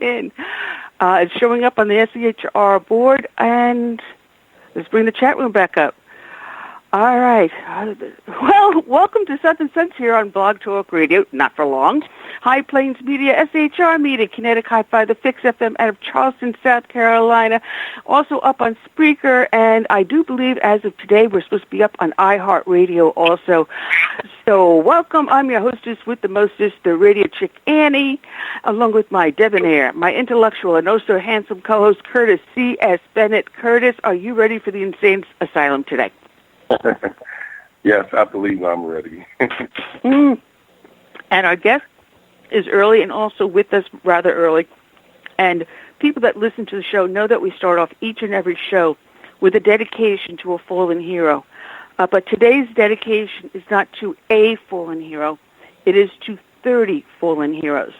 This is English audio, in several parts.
in. It's showing up on the SEHR board, and let's bring the chat room back up. All right. Well, welcome to Southern Sense here on Blog Talk Radio. Not for long. High Plains Media, SHR Media, Kinetic Hi-Fi, the Fix FM out of Charleston, South Carolina. Also up on Spreaker, and I do believe as of today we're supposed to be up on iHeartRadio also. So welcome. I'm your hostess with the mostest, the radio chick Annie, along with my debonair, my intellectual and also handsome co-host Curtis C.S. Bennett. Curtis, are you ready for the insane asylum today? Yes, I believe I'm ready. And our guest is early and also with us rather early. And people that listen to the show know that we start off each and every show with a dedication to a fallen hero. But today's dedication is not to a fallen hero. It is to 30 fallen heroes.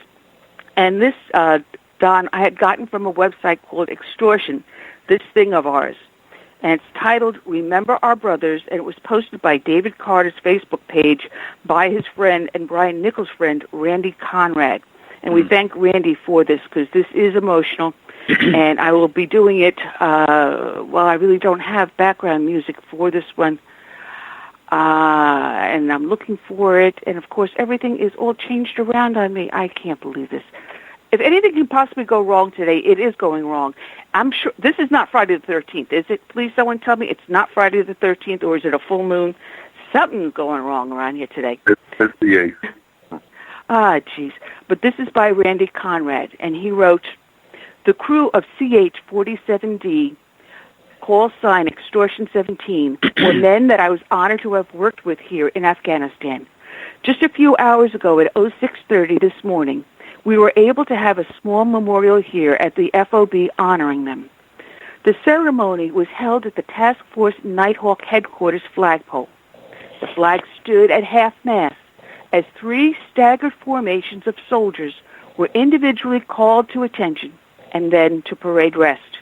And this, Don, I had gotten from a website called Extortion, this thing of ours. And it's titled Remember Our Brothers, and it was posted by David Carter's Facebook page by his friend and Brian Nichols' friend, Randy Conrad. And we thank Randy for this because this is emotional, and I will be doing it, I really don't have background music for this one, and I'm looking for it, and of course everything is all changed around on me. I can't believe this. If anything can possibly go wrong today, it is going wrong. I'm sure this is not Friday the 13th, is it? Please, someone tell me it's not Friday the 13th, or is it a full moon? Something's going wrong around here today. It's the 8th. Jeez. But this is by Randy Conrad, and he wrote, the crew of CH-47D, call sign Extortion 17, were men that I was honored to have worked with here in Afghanistan. Just a few hours ago at 06:30 this morning, we were able to have a small memorial here at the FOB honoring them. The ceremony was held at the Task Force Nighthawk Headquarters flagpole. The flag stood at half-mast as 3 staggered formations of soldiers were individually called to attention and then to parade rest.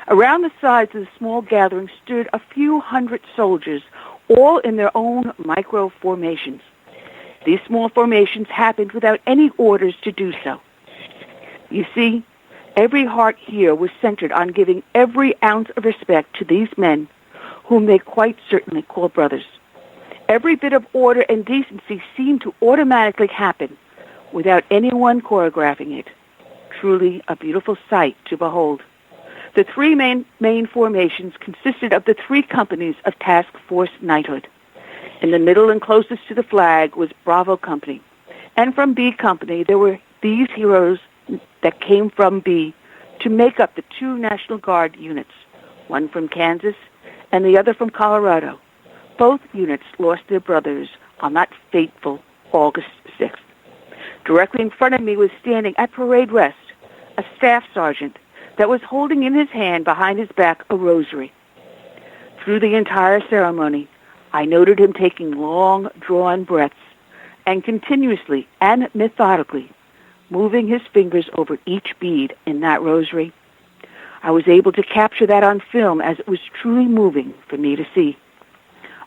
Around the sides of the small gathering stood a few hundred soldiers, all in their own micro-formations. These small formations happened without any orders to do so. You see, every heart here was centered on giving every ounce of respect to these men, whom they quite certainly call brothers. Every bit of order and decency seemed to automatically happen without anyone choreographing it. Truly a beautiful sight to behold. The 3 main formations consisted of the 3 companies of Task Force Knighthood. In the middle and closest to the flag was Bravo Company. And from B Company, there were these heroes that came from B to make up the 2 National Guard units, one from Kansas and the other from Colorado. Both units lost their brothers on that fateful August 6th. Directly in front of me was standing at parade rest a staff sergeant that was holding in his hand behind his back a rosary. Through the entire ceremony, I noted him taking long, drawn breaths and continuously and methodically moving his fingers over each bead in that rosary. I was able to capture that on film as it was truly moving for me to see.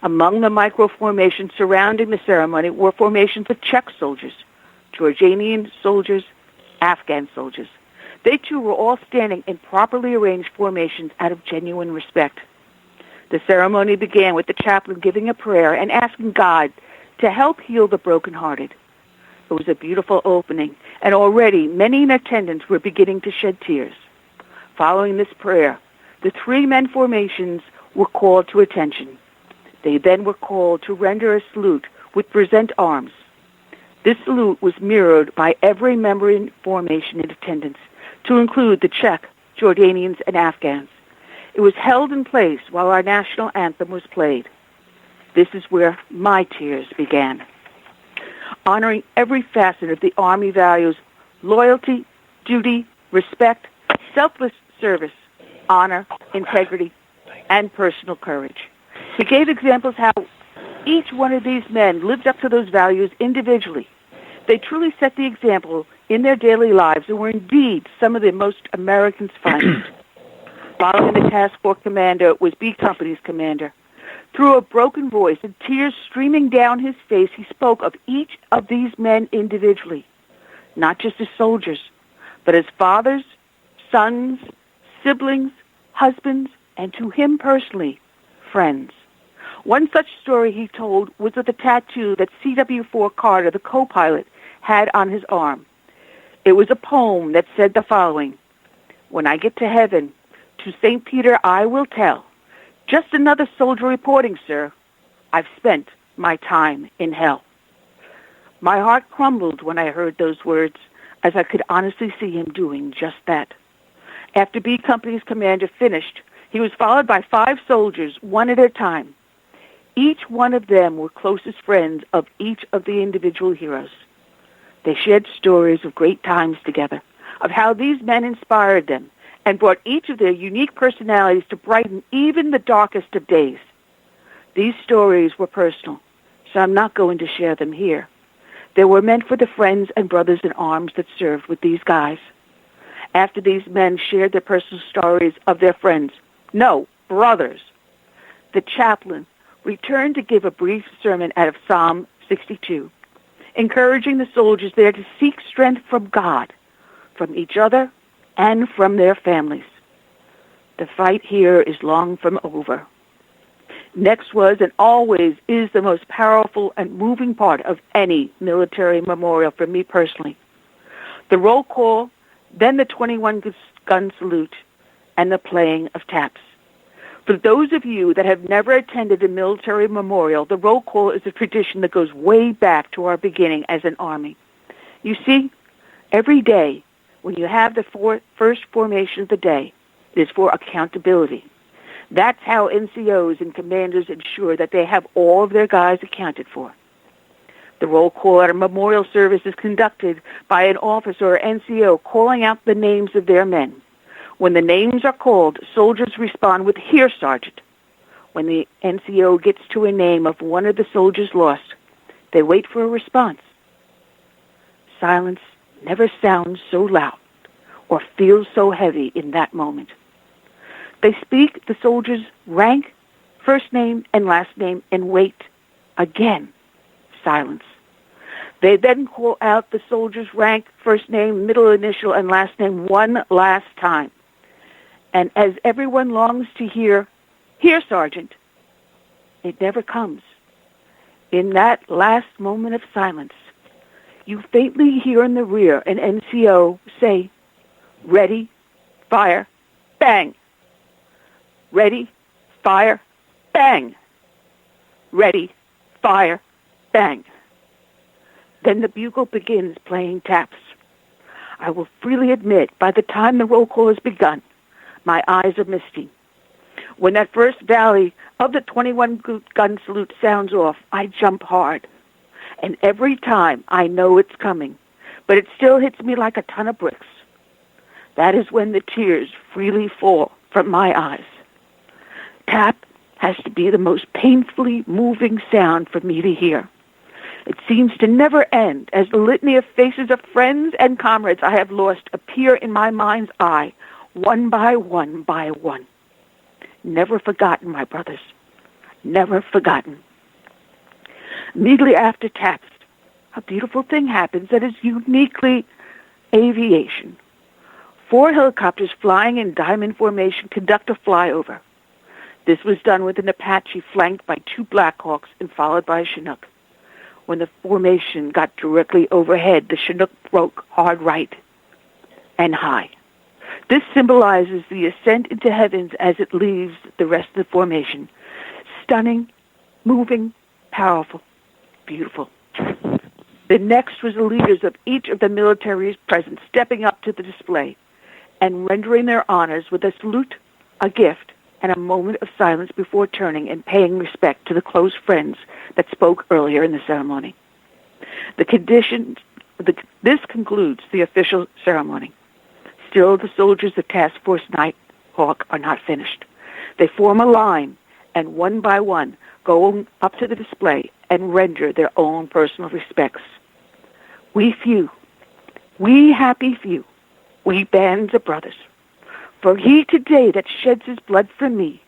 Among the micro-formations surrounding the ceremony were formations of Czech soldiers, Jordanian soldiers, Afghan soldiers. They too were all standing in properly arranged formations out of genuine respect. The ceremony began with the chaplain giving a prayer and asking God to help heal the brokenhearted. It was a beautiful opening, and already many in attendance were beginning to shed tears. Following this prayer, the 3 men formations were called to attention. They then were called to render a salute with present arms. This salute was mirrored by every member in formation in attendance, to include the Czech, Jordanians, and Afghans. It was held in place while our national anthem was played. This is where my tears began. Honoring every facet of the Army values, loyalty, duty, respect, selfless service, honor, integrity, and personal courage. He gave examples how each one of these men lived up to those values individually. They truly set the example in their daily lives and were indeed some of the most Americans' finest. Following the task force commander was B Company's commander. Through a broken voice and tears streaming down his face, he spoke of each of these men individually, not just as soldiers, but as fathers, sons, siblings, husbands, and to him personally, friends. One such story he told was of the tattoo that C.W. Carter, the co-pilot, had on his arm. It was a poem that said the following: "When I get to heaven, to St. Peter I will tell, just another soldier reporting, sir. I've spent my time in hell." My heart crumbled when I heard those words, as I could honestly see him doing just that. After B Company's commander finished, he was followed by 5 soldiers, one at a time. Each one of them were closest friends of each of the individual heroes. They shared stories of great times together, of how these men inspired them and brought each of their unique personalities to brighten even the darkest of days. These stories were personal, so I'm not going to share them here. They were meant for the friends and brothers in arms that served with these guys. After these men shared their personal stories of their friends, no, brothers, the chaplain returned to give a brief sermon out of Psalm 62, encouraging the soldiers there to seek strength from God, from each other, and from their families. The fight here is long from over. Next was and always is the most powerful and moving part of any military memorial for me personally. The roll call, then the 21-gun salute, and the playing of taps. For those of you that have never attended a military memorial, the roll call is a tradition that goes way back to our beginning as an Army. You see, every day when you have the first formation of the day, it is for accountability. That's how NCOs and commanders ensure that they have all of their guys accounted for. The roll call at a memorial service is conducted by an officer or NCO calling out the names of their men. When the names are called, soldiers respond with "Here, Sergeant." When the NCO gets to a name of one of the soldiers lost, they wait for a response. Silence never sounds so loud or feels so heavy in that moment. They speak the soldier's rank, first name, and last name, and wait. Again, silence. They then call out the soldier's rank, first name, middle initial, and last name one last time. And as everyone longs to hear, "Here, Sergeant," it never comes. In that last moment of silence, you faintly hear in the rear an NCO say, "Ready, fire, bang." Ready, fire, bang. Ready, fire, bang. Then the bugle begins playing taps. I will freely admit, by the time the roll call has begun, my eyes are misty. When that first volley of the 21-gun salute sounds off, I jump hard. And every time I know it's coming, but it still hits me like a ton of bricks. That is when the tears freely fall from my eyes. Tap has to be the most painfully moving sound for me to hear. It seems to never end as the litany of faces of friends and comrades I have lost appear in my mind's eye, one by one by one. Never forgotten, my brothers. Never forgotten. Immediately after taps, a beautiful thing happens that is uniquely aviation. 4 helicopters flying in diamond formation conduct a flyover. This was done with an Apache flanked by 2 Blackhawks and followed by a Chinook. When the formation got directly overhead, the Chinook broke hard right and high. This symbolizes the ascent into heavens as it leaves the rest of the formation. Stunning, moving, powerful, beautiful. The next was the leaders of each of the militaries present stepping up to the display and rendering their honors with a salute, a gift, and a moment of silence before turning and paying respect to the close friends that spoke earlier in the ceremony. This concludes the official ceremony. Still, the soldiers of Task Force Nighthawk are not finished. They form a line and one by one go up to the display and render their own personal respects. We few, we happy few, we bands of brothers. For he today that sheds his blood for me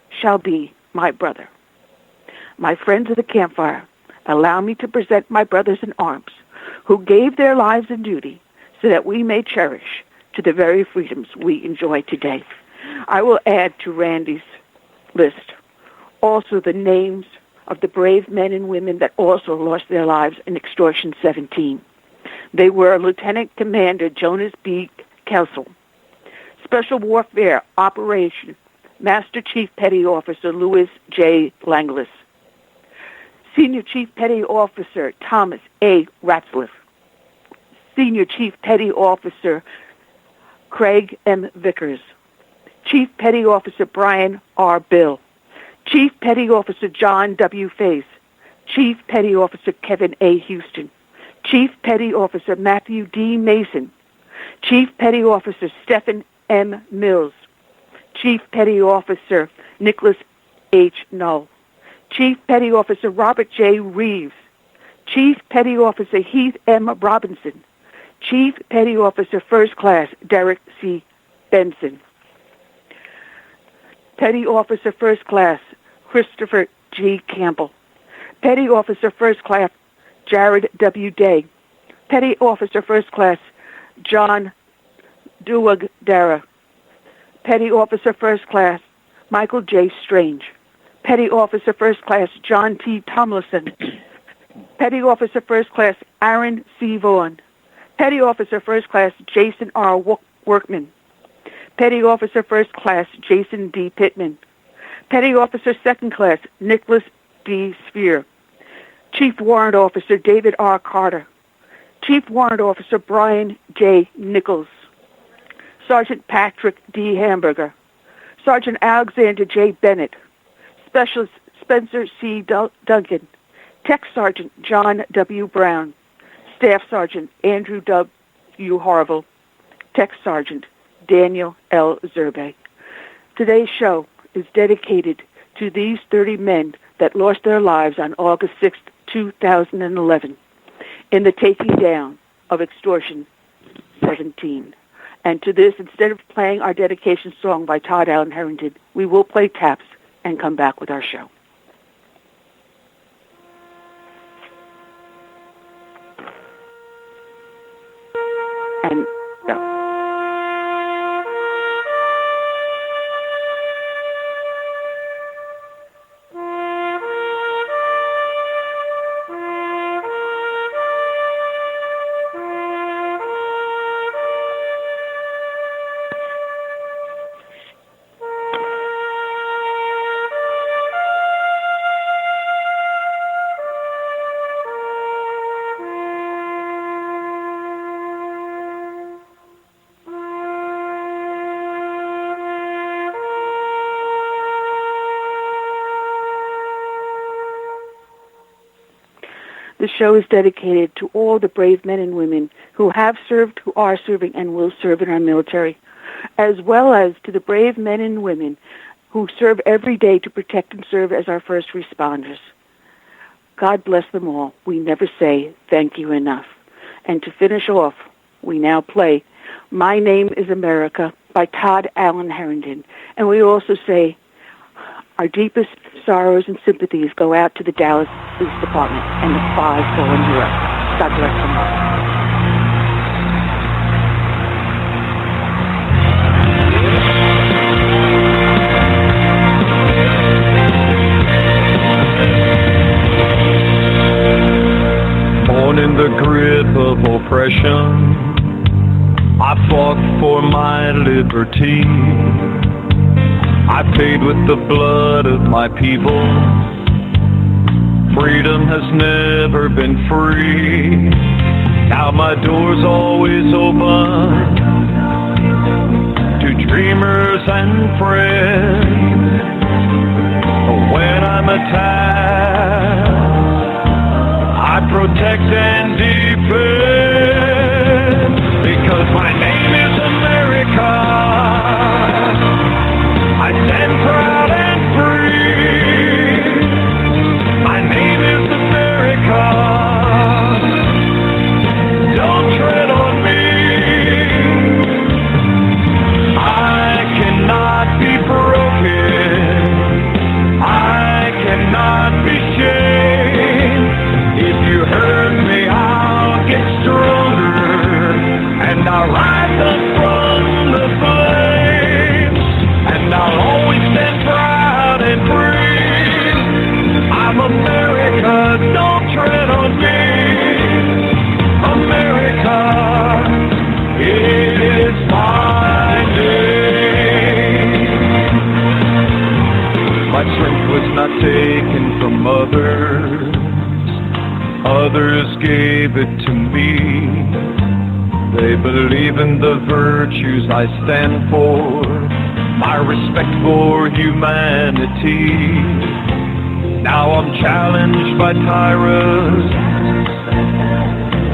shall be my brother. My friends of the campfire, allow me to present my brothers in arms who gave their lives in duty so that we may cherish to the very freedoms we enjoy today. I will add to Randy's list also the names of the brave men and women that also lost their lives in Extortion 17. They were Lieutenant Commander Jonas B. Kessel, Special Warfare Operation Master Chief Petty Officer Louis J. Langlis, Senior Chief Petty Officer Thomas A. Ratzliff, Senior Chief Petty Officer Craig M. Vickers, Chief Petty Officer Brian R. Bill, Chief Petty Officer John W. Face, Chief Petty Officer Kevin A. Houston, Chief Petty Officer Matthew D. Mason, Chief Petty Officer Stephen M. Mills, Chief Petty Officer Nicholas H. Null, Chief Petty Officer Robert J. Reeves, Chief Petty Officer Heath M. Robinson, Chief Petty Officer First Class Derek C. Benson, Petty Officer First Class Christopher G. Campbell, Petty Officer First Class Jared W. Day, Petty Officer First Class John Duwagdara, Petty Officer First Class Michael J. Strange, Petty Officer First Class John T. Tomlinson, Petty Officer First Class Aaron C. Vaughn, Petty Officer First Class Jason R. Workman, Petty Officer First Class Jason D. Pittman, Petty Officer Second Class Nicholas D. Spear, Chief Warrant Officer David R. Carter, Chief Warrant Officer Brian J. Nichols, Sergeant Patrick D. Hamburger, Sergeant Alexander J. Bennett, Specialist Spencer C. Duncan, Tech Sergeant John W. Brown, Staff Sergeant Andrew W. Harville, Tech Sergeant Daniel L. Zerbe. Today's show is dedicated to these 30 men that lost their lives on August 6, 2011, in the taking down of Extortion 17. And to this, instead of playing our dedication song by Todd Allen Harrington, we will play taps and come back with our show. And the show is dedicated to all the brave men and women who have served, who are serving, and will serve in our military, as well as to the brave men and women who serve every day to protect and serve as our first responders. God bless them all. We never say thank you enough. And to finish off, we now play My Name is America by Todd Allen Harrington. And we also say our deepest sorrows and sympathies go out to the Dallas Police Department and the 5 fallen heroes. God bless them all. Born in the grip of oppression, I fought for my liberty. I paid with the blood of my people. Freedom has never been free. Now my door's always open to dreamers and friends. But when I'm attacked, I protect and defend, because my name is America. I stand proud and free. My name is America. Don't tread on me. I cannot be broken. I cannot be shamed. If you hurt me, I'll get gave it to me. They believe in the virtues I stand for, my respect for humanity. Now I'm challenged by tyrants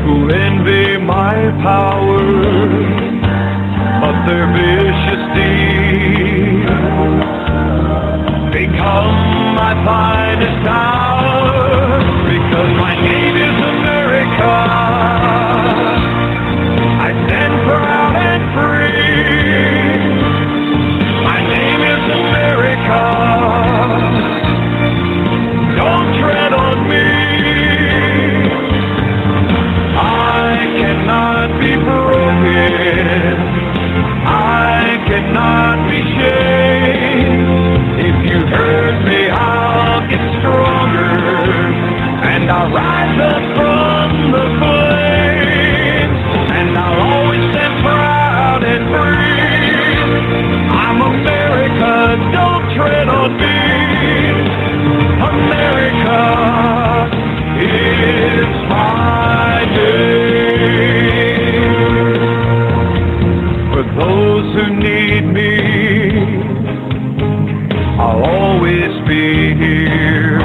who envy my power, but their vicious deeds become my finest hour, because my name is America. I stand proud and free. My name is America. Don't tread on me. I cannot be broken. I cannot be shamed. If you hurt me, I'll get stronger, and I'll rise up from the flames, and I'll always stand proud and free. I'm America, don't tread on me. America is my name. For those who need me, I'll always be here.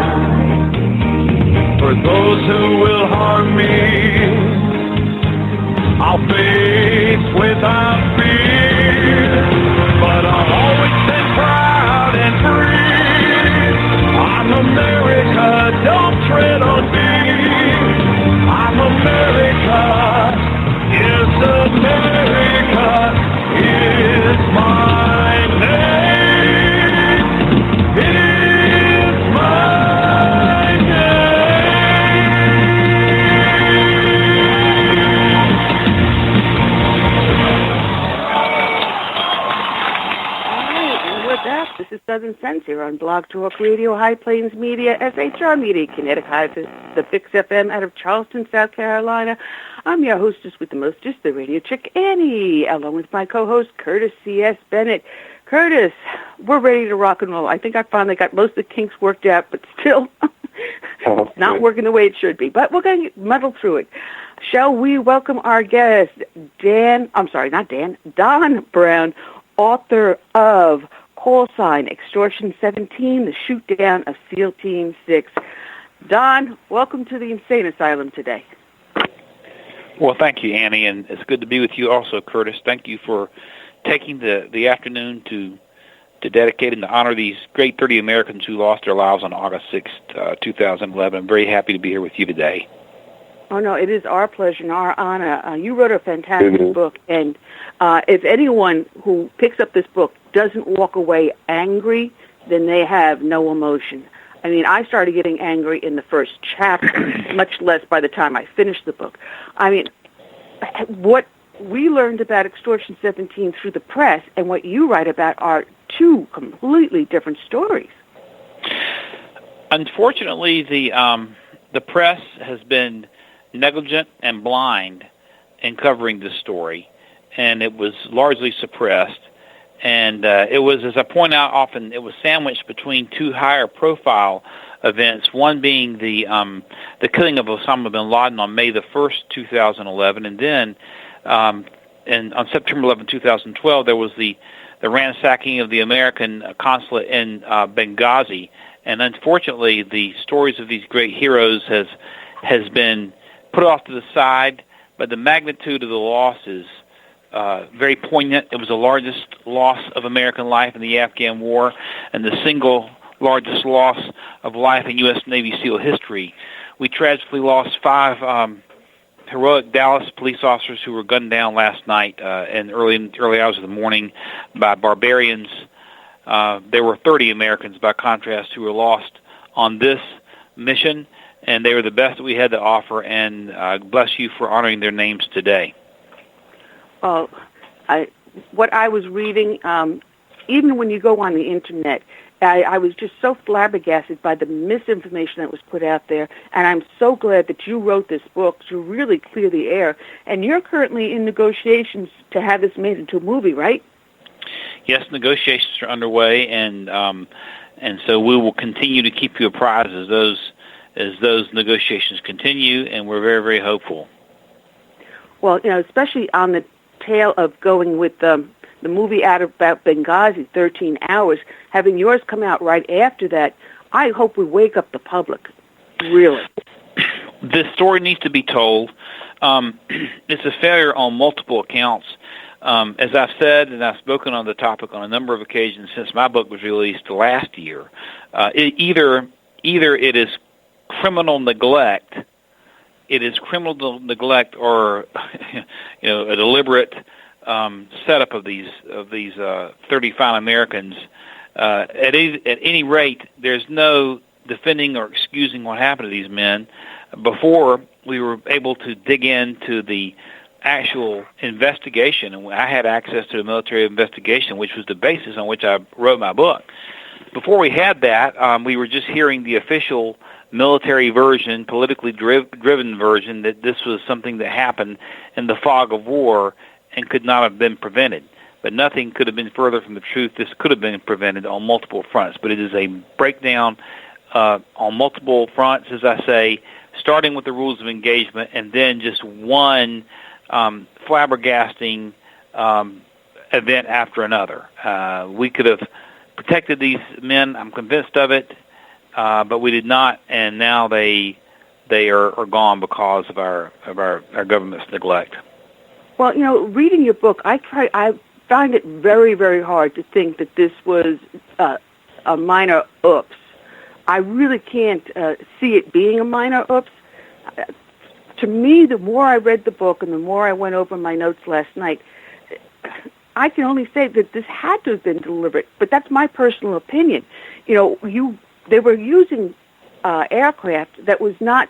For those who will harm me, I'll face without fear. But I'll always stand proud and free. I'm America, don't tread on me. I'm America, yes, America is my name. It is my name. All right, and with that, this is Southern Sense here on Blog Talk Radio, High Plains Media, SHR Media, Kinetic Hive, the Fix FM out of Charleston, South Carolina. I'm your hostess with the mostest, the radio chick, Annie, along with my co-host, Curtis C.S. Bennett. Curtis, we're ready to rock and roll. I think I finally got most of the kinks worked out, but still it's not working the way it should be. But we're going to muddle through it. Shall we welcome our guest, Don Brown, author of Call Sign, Extortion 17, The Shootdown of SEAL Team 6. Don, welcome to the Insane Asylum today. Well, thank you, Annie, and it's good to be with you also, Curtis. Thank you for taking the afternoon to dedicate and to honor these great 30 Americans who lost their lives on August 6th, 2011. I'm very happy to be here with you today. Oh, no, it is our pleasure and our honor. You wrote a fantastic book, and if anyone who picks up this book doesn't walk away angry, then they have no emotion. I mean, I started getting angry in the first chapter, much less by the time I finished the book. I mean, what we learned about Extortion 17 through the press and what you write about are two completely different stories. Unfortunately, the press has been negligent and blind in covering this story, and it was largely suppressed. And it was, as I point out often, it was sandwiched between two higher profile events, one being the killing of Osama bin Laden on May the 1st, 2011, and then on September 11, 2012, there was the ransacking of the American consulate in Benghazi. And unfortunately, the stories of these great heroes has been put off to the side, but the magnitude of the losses very poignant. It was the largest loss of American life in the Afghan war and the single largest loss of life in U.S. Navy SEAL history. We tragically lost 5 heroic Dallas police officers who were gunned down last night in early hours of the morning by barbarians. There were 30 Americans, by contrast, who were lost on this mission, and they were the best that we had to offer, and bless you for honoring their names today. What I was reading, even when you go on the Internet, I was just so flabbergasted by the misinformation that was put out there, and I'm so glad that you wrote this book to really clear the air. And you're currently in negotiations to have this made into a movie, right? Yes, negotiations are underway, and so we will continue to keep you apprised as as those negotiations continue, and we're very, very hopeful. Well, especially on the tail of going with the movie out about Benghazi, 13 Hours, having yours come out right after that, I hope we wake up the public, really. This story needs to be told. It's a failure on multiple accounts. As I've said, and I've spoken on the topic on a number of occasions since my book was released last year, either it is criminal neglect, or a deliberate setup of these 35 Americans. At any rate, there's no defending or excusing what happened to these men. Before we were able to dig into the actual investigation, and I had access to the military investigation, which was the basis on which I wrote my book. Before we had that, we were just hearing the official military version, politically driven version, that this was something that happened in the fog of war and could not have been prevented. But nothing could have been further from the truth. This could have been prevented on multiple fronts, but it is a breakdown on multiple fronts, as I say, starting with the rules of engagement and then just one flabbergasting event after another. We could have protected these men, I'm convinced of it, but we did not, and now they are gone because of our government's neglect. Well, reading your book, I find it very, very hard to think that this was a minor oops. I really can't see it being a minor oops. To me, the more I read the book and the more I went over my notes last night, I can only say that this had to have been deliberate, but that's my personal opinion. They were using aircraft that was not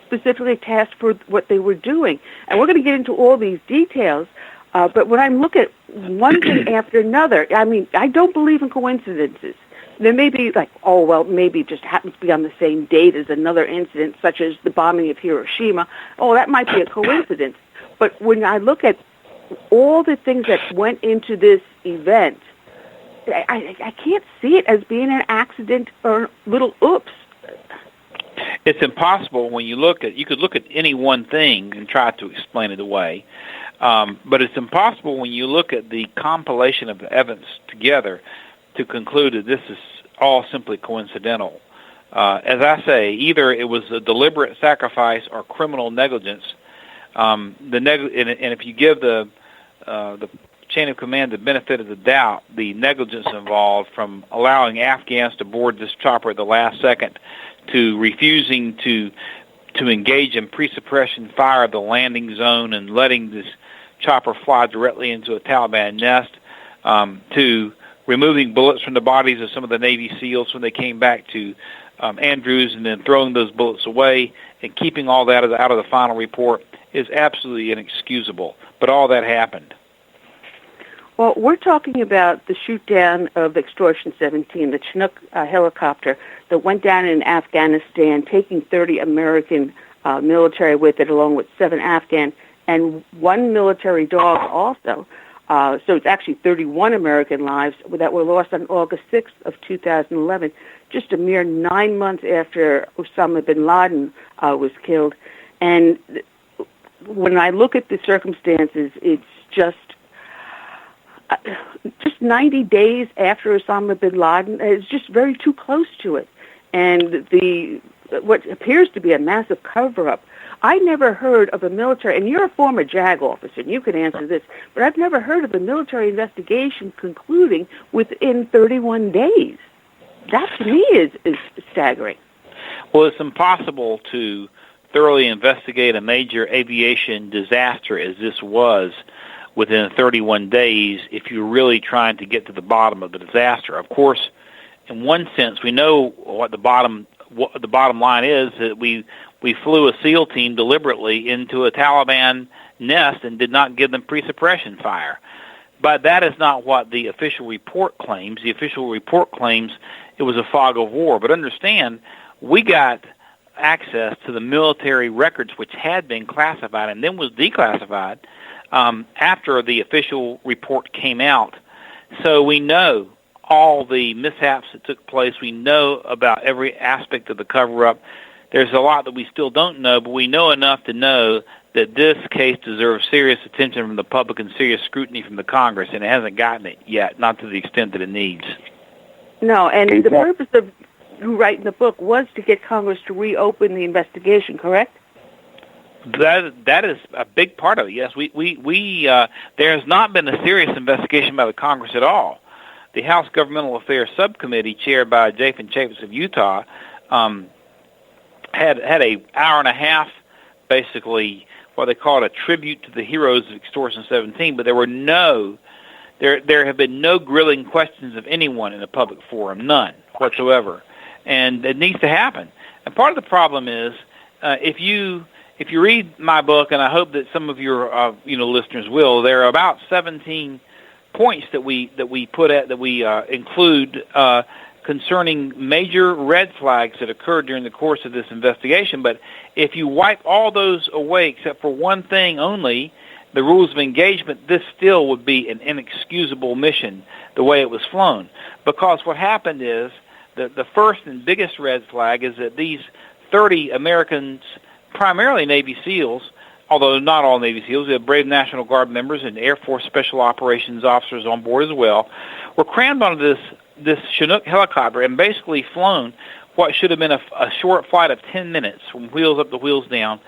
specifically tasked for what they were doing. And we're going to get into all these details, but when I look at one thing after another, I don't believe in coincidences. There may be maybe it just happens to be on the same date as another incident, such as the bombing of Hiroshima. Oh, that might be a coincidence. But when I look at all the things that went into this event, I can't see it as being an accident or little oops. It's impossible when you could look at any one thing and try to explain it away. But it's impossible when you look at the compilation of the evidence together to conclude that this is all simply coincidental. As I say, either it was a deliberate sacrifice or criminal negligence. And if you give the chain of command the benefit of the doubt, the negligence involved from allowing Afghans to board this chopper at the last second, to refusing to engage in pre-suppression fire of the landing zone and letting this chopper fly directly into a Taliban nest, to removing bullets from the bodies of some of the Navy SEALs when they came back to Andrews and then throwing those bullets away and keeping all that out of the final report is absolutely inexcusable. But all that happened. Well, we're talking about the shoot-down of Extortion 17, the Chinook helicopter that went down in Afghanistan, taking 30 American military with it, along with 7 Afghan and 1 military dog also. So it's actually 31 American lives that were lost on August 6th of 2011, just a mere 9 months after Osama bin Laden was killed. And when I look at the circumstances, it's just 90 days after Osama bin Laden. It's just very too close to it. And what appears to be a massive cover-up. I never heard of a military, and you're a former JAG officer, and you can answer this, but I've never heard of a military investigation concluding within 31 days. That, to me, is staggering. Well, it's impossible to thoroughly investigate a major aviation disaster as this was within 31 days if you're really trying to get to the bottom of the disaster. Of course, in one sense, we know what the bottom line is, that we flew a SEAL team deliberately into a Taliban nest and did not give them pre-suppression fire. But that is not what the official report claims. The official report claims it was a fog of war. But understand, we got access to the military records which had been classified and then was declassified after the official report came out. So we know all the mishaps that took place. We know about every aspect of the cover-up. there's a lot that we still don't know, but we know enough to know that this case deserves serious attention from the public and serious scrutiny from the Congress, and it hasn't gotten it yet, not to the extent that it needs. No, and the purpose of you writing the book was to get Congress to reopen the investigation, correct? That is a big part of it. Yes, there has not been a serious investigation by the Congress at all. The House Governmental Affairs Subcommittee, chaired by Jathan Chaffetz of Utah, had a hour and a half, basically what they called a tribute to the heroes of Extortion 17. But there have been no grilling questions of anyone in a public forum, none whatsoever, and it needs to happen. And part of the problem is if you read my book, and I hope that some of your listeners will, there are about 17 points that we include concerning major red flags that occurred during the course of this investigation. But if you wipe all those away except for one thing only, the rules of engagement, this still would be an inexcusable mission the way it was flown. Because what happened is that the first and biggest red flag is that these 30 Americans, primarily Navy SEALs, although not all Navy SEALs, we have brave National Guard members and Air Force Special Operations officers on board as well, were crammed onto this Chinook helicopter and basically flown what should have been a short flight of 10 minutes from wheels up to wheels down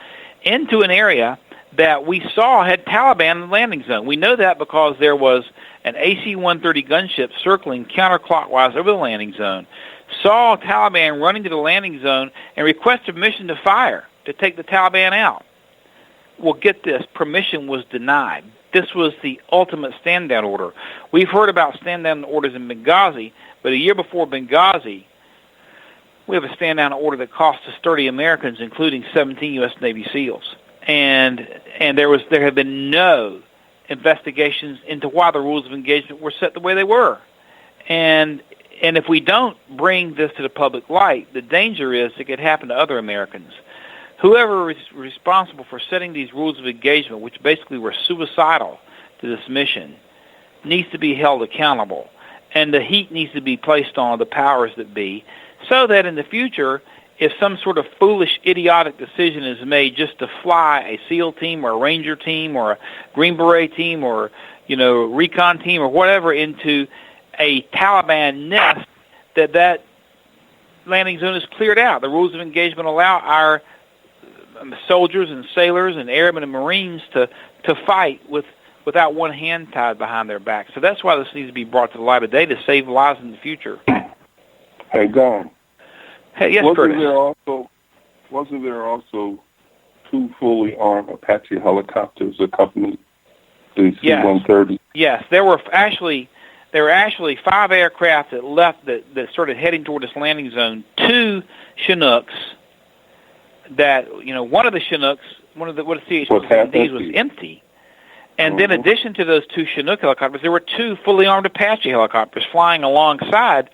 into an area that we saw had Taliban in the landing zone. We know that because there was an AC-130 gunship circling counterclockwise over the landing zone, saw Taliban running to the landing zone and requested permission to fire to take the Taliban out. Well, get this, permission was denied. This was the ultimate stand-down order. We've heard about stand-down orders in Benghazi, but a year before Benghazi, we have a stand-down order that cost us 30 Americans, including 17 U.S. Navy SEALs. And there have been no investigations into why the rules of engagement were set the way they were. And if we don't bring this to the public light, the danger is it could happen to other Americans. Whoever is responsible for setting these rules of engagement, which basically were suicidal to this mission, needs to be held accountable. And the heat needs to be placed on the powers that be so that in the future, if some sort of foolish, idiotic decision is made just to fly a SEAL team or a Ranger team or a Green Beret team or, recon team or whatever into a Taliban nest, that landing zone is cleared out. The rules of engagement allow our soldiers and sailors and airmen and Marines to fight without one hand tied behind their back. So that's why this needs to be brought to the light of day to save lives in the future. Hey, Don. Hey, yes, Curtis. Wasn't there also two fully armed Apache helicopters accompanied the C-130? Yes, there were actually 5 aircraft that left that started heading toward this landing zone. 2 Chinooks. That one of the Chinooks, one of the CH-130s was empty, and then in addition to those 2 Chinook helicopters, there were 2 fully armed Apache helicopters flying alongside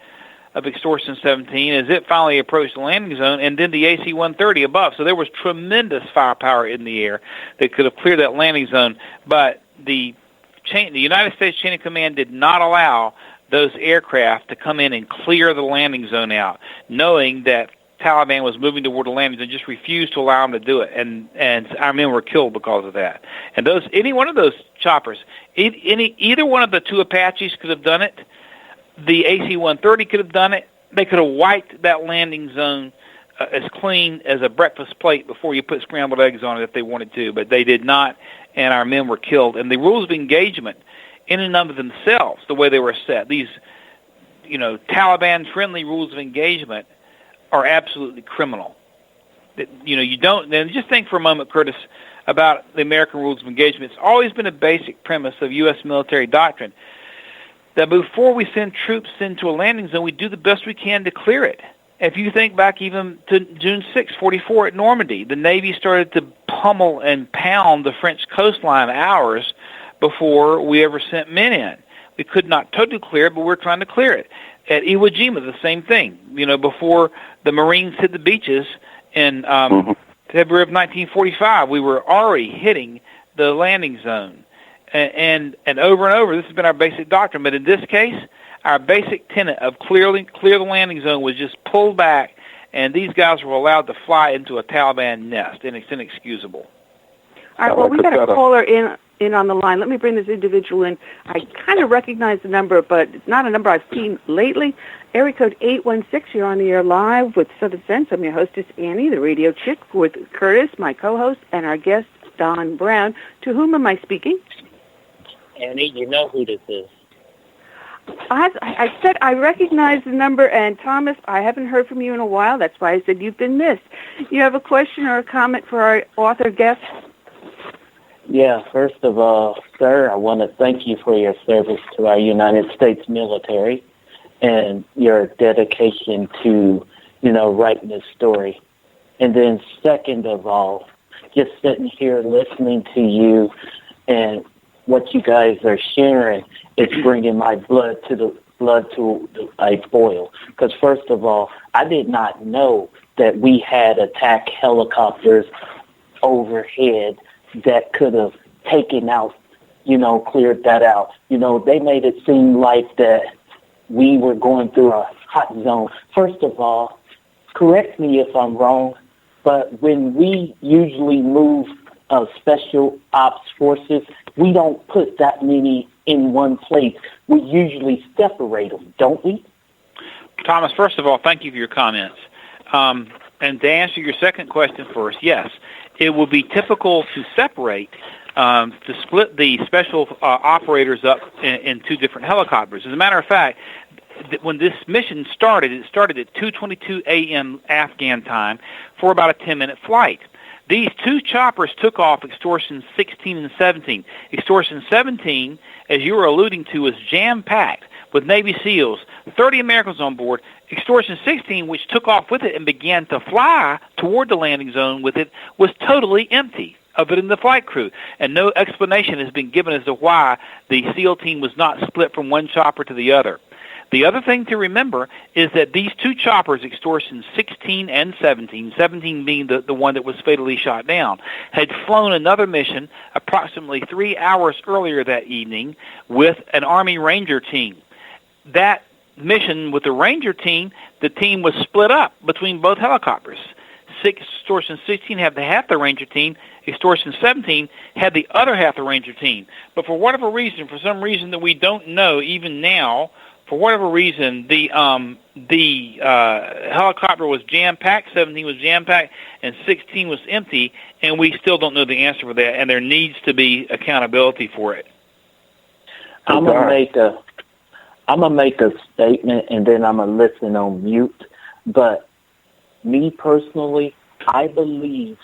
of Extortion 17 as it finally approached the landing zone, and then the AC-130 above. So there was tremendous firepower in the air that could have cleared that landing zone, but the United States Chain of Command did not allow those aircraft to come in and clear the landing zone out, knowing that Taliban was moving toward the landing zone, just refused to allow them to do it, and our men were killed because of that. And any one of those choppers, either one of the 2 Apaches could have done it. The AC-130 could have done it. They could have wiped that landing zone as clean as a breakfast plate before you put scrambled eggs on it if they wanted to, but they did not, and our men were killed. And the rules of engagement, in and of themselves, the way they were set, these Taliban-friendly rules of engagement are absolutely criminal. You don't. And just think for a moment, Curtis, about the American rules of engagement. It's always been a basic premise of U.S. military doctrine that before we send troops into a landing zone, we do the best we can to clear it. If you think back even to June 6, 1944 at Normandy, the Navy started to pummel and pound the French coastline hours before we ever sent men in. We could not totally clear it, but we were trying to clear it. At Iwo Jima, the same thing. Before the Marines hit the beaches in February of 1945, we were already hitting the landing zone. And over and over, this has been our basic doctrine. But in this case, our basic tenet of clear the landing zone was just pulled back and these guys were allowed to fly into a Taliban nest, and it's inexcusable. All right, well, we got a caller in on the line. Let me bring this individual in. I kind of recognize the number, but it's not a number I've seen lately. Area code 816, you're on the air live with Southern Sense. I'm your hostess, Annie, the radio chick, with Curtis, my co-host, and our guest, Don Brown. To whom am I speaking? Annie, you know who this is. I said I recognize the number, and Thomas, I haven't heard from you in a while. That's why I said you've been missed. You have a question or a comment for our author guest? Yeah, first of all, sir, I want to thank you for your service to our United States military and your dedication to, writing this story. And then second of all, just sitting here listening to you and what you guys are sharing, it's bringing my blood to a boil. Because first of all, I did not know that we had attack helicopters overhead that could have taken out, cleared that out. They made it seem like that we were going through a hot zone. First of all, correct me if I'm wrong, but when we usually move special ops forces, we don't put that many in one place. We usually separate them, don't we? Thomas, first of all, thank you for your comments. And to answer your second question first, yes, it will be typical to separate, to split the special operators up in two different helicopters. As a matter of fact, when this mission started, it started at 2:22 a.m. Afghan time for about a 10-minute flight. These two choppers took off Extortion 16 and 17. Extortion 17, as you were alluding to, was jam-packed with Navy SEALs, 30 Americans on board. Extortion 16, which took off with it and began to fly toward the landing zone with it, was totally empty of it in the flight crew. And no explanation has been given as to why the SEAL team was not split from one chopper to the other. The other thing to remember is that these two choppers, Extortion 16 and 17, 17 being the one that was fatally shot down, had flown another mission approximately 3 hours earlier that evening with an Army Ranger team. That mission with the Ranger team, the team was split up between both helicopters. Extortion 16 had half the Ranger team. Extortion 17 had the other half the Ranger team. But for whatever reason, for some reason that we don't know even now, for whatever reason, the helicopter was jam-packed, 17 was jam-packed, and 16 was empty, and we still don't know the answer for that, and there needs to be accountability for it. I'm gonna make a statement, and then I'm gonna listen on mute. But me personally, I believe.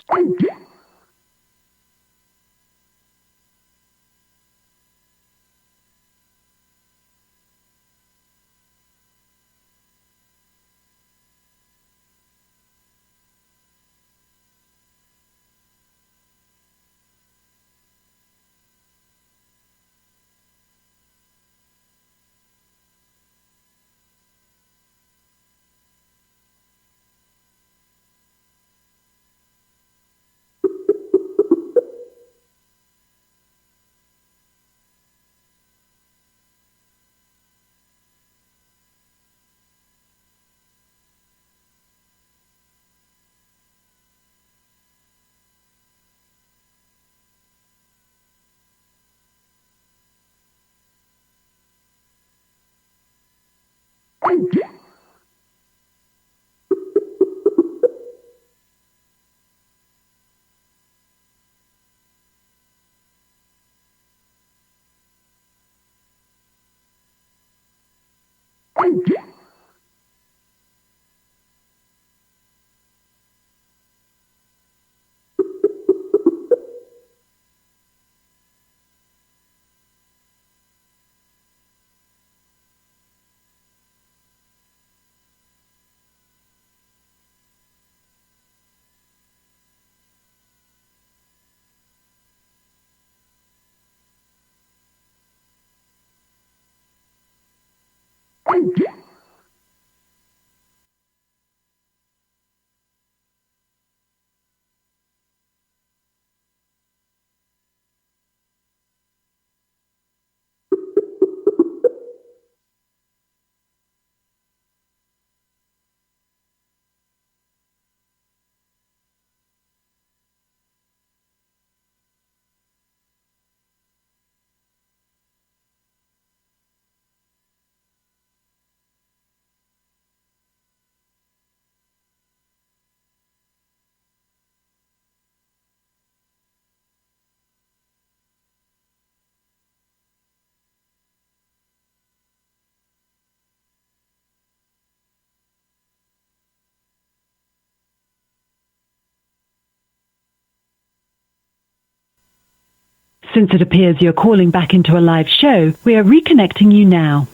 Since it appears you're calling back into a live show, we are reconnecting you now.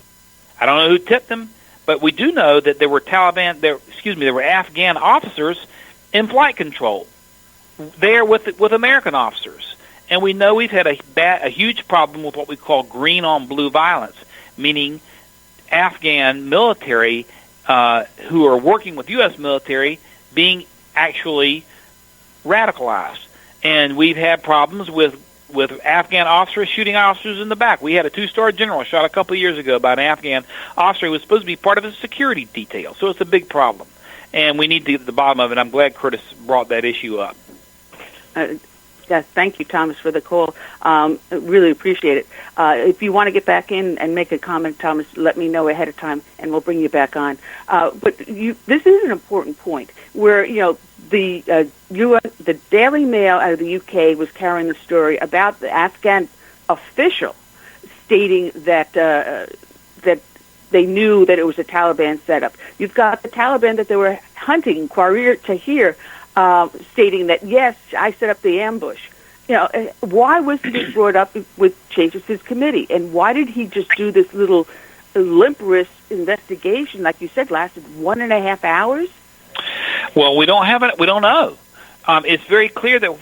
I don't know who tipped them, but we do know that there were there were Afghan officers in flight control there with American officers. And we know we've had a huge problem with what we call green on blue violence, meaning Afghan military who are working with U.S. military being actually radicalized. And we've had problems with Afghan officers shooting officers in the back. We had a 2-star general shot a couple of years ago by an Afghan officer who was supposed to be part of a security detail. So it's a big problem. And we need to get to the bottom of it. I'm glad Curtis brought that issue up. Yes, thank you, Thomas, for the call. Really appreciate it. If you want to get back in and make a comment, Thomas, let me know ahead of time, and we'll bring you back on. But this is an important point where, the Daily Mail out of the UK was carrying the story about the Afghan official stating that that they knew that it was a Taliban setup. You've got the Taliban that they were hunting, Qarir Tahir, stating that, yes, I set up the ambush. Why wasn't it brought up with Chafe's committee? And why did he just do this little limperous investigation, like you said, lasted 1.5 hours? Well, we don't have it. We don't know. It's very clear that...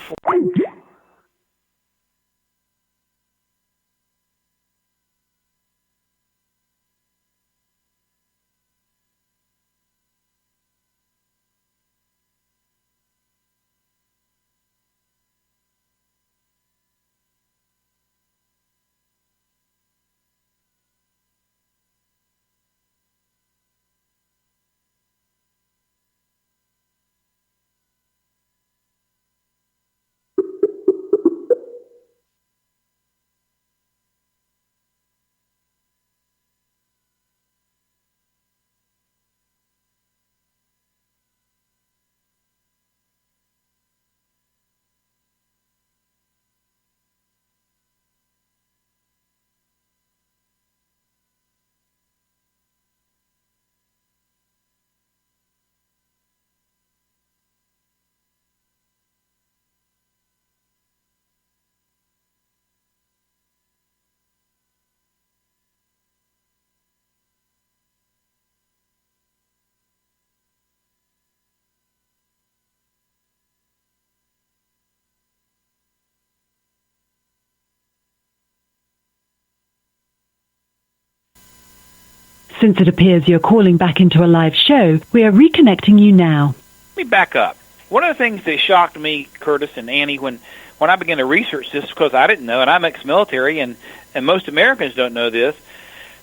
Since it appears you're calling back into a live show, we are reconnecting you now. Let me back up. One of the things that shocked me, Curtis and Annie, when I began to research this, because I didn't know, and I'm ex-military, and most Americans don't know this,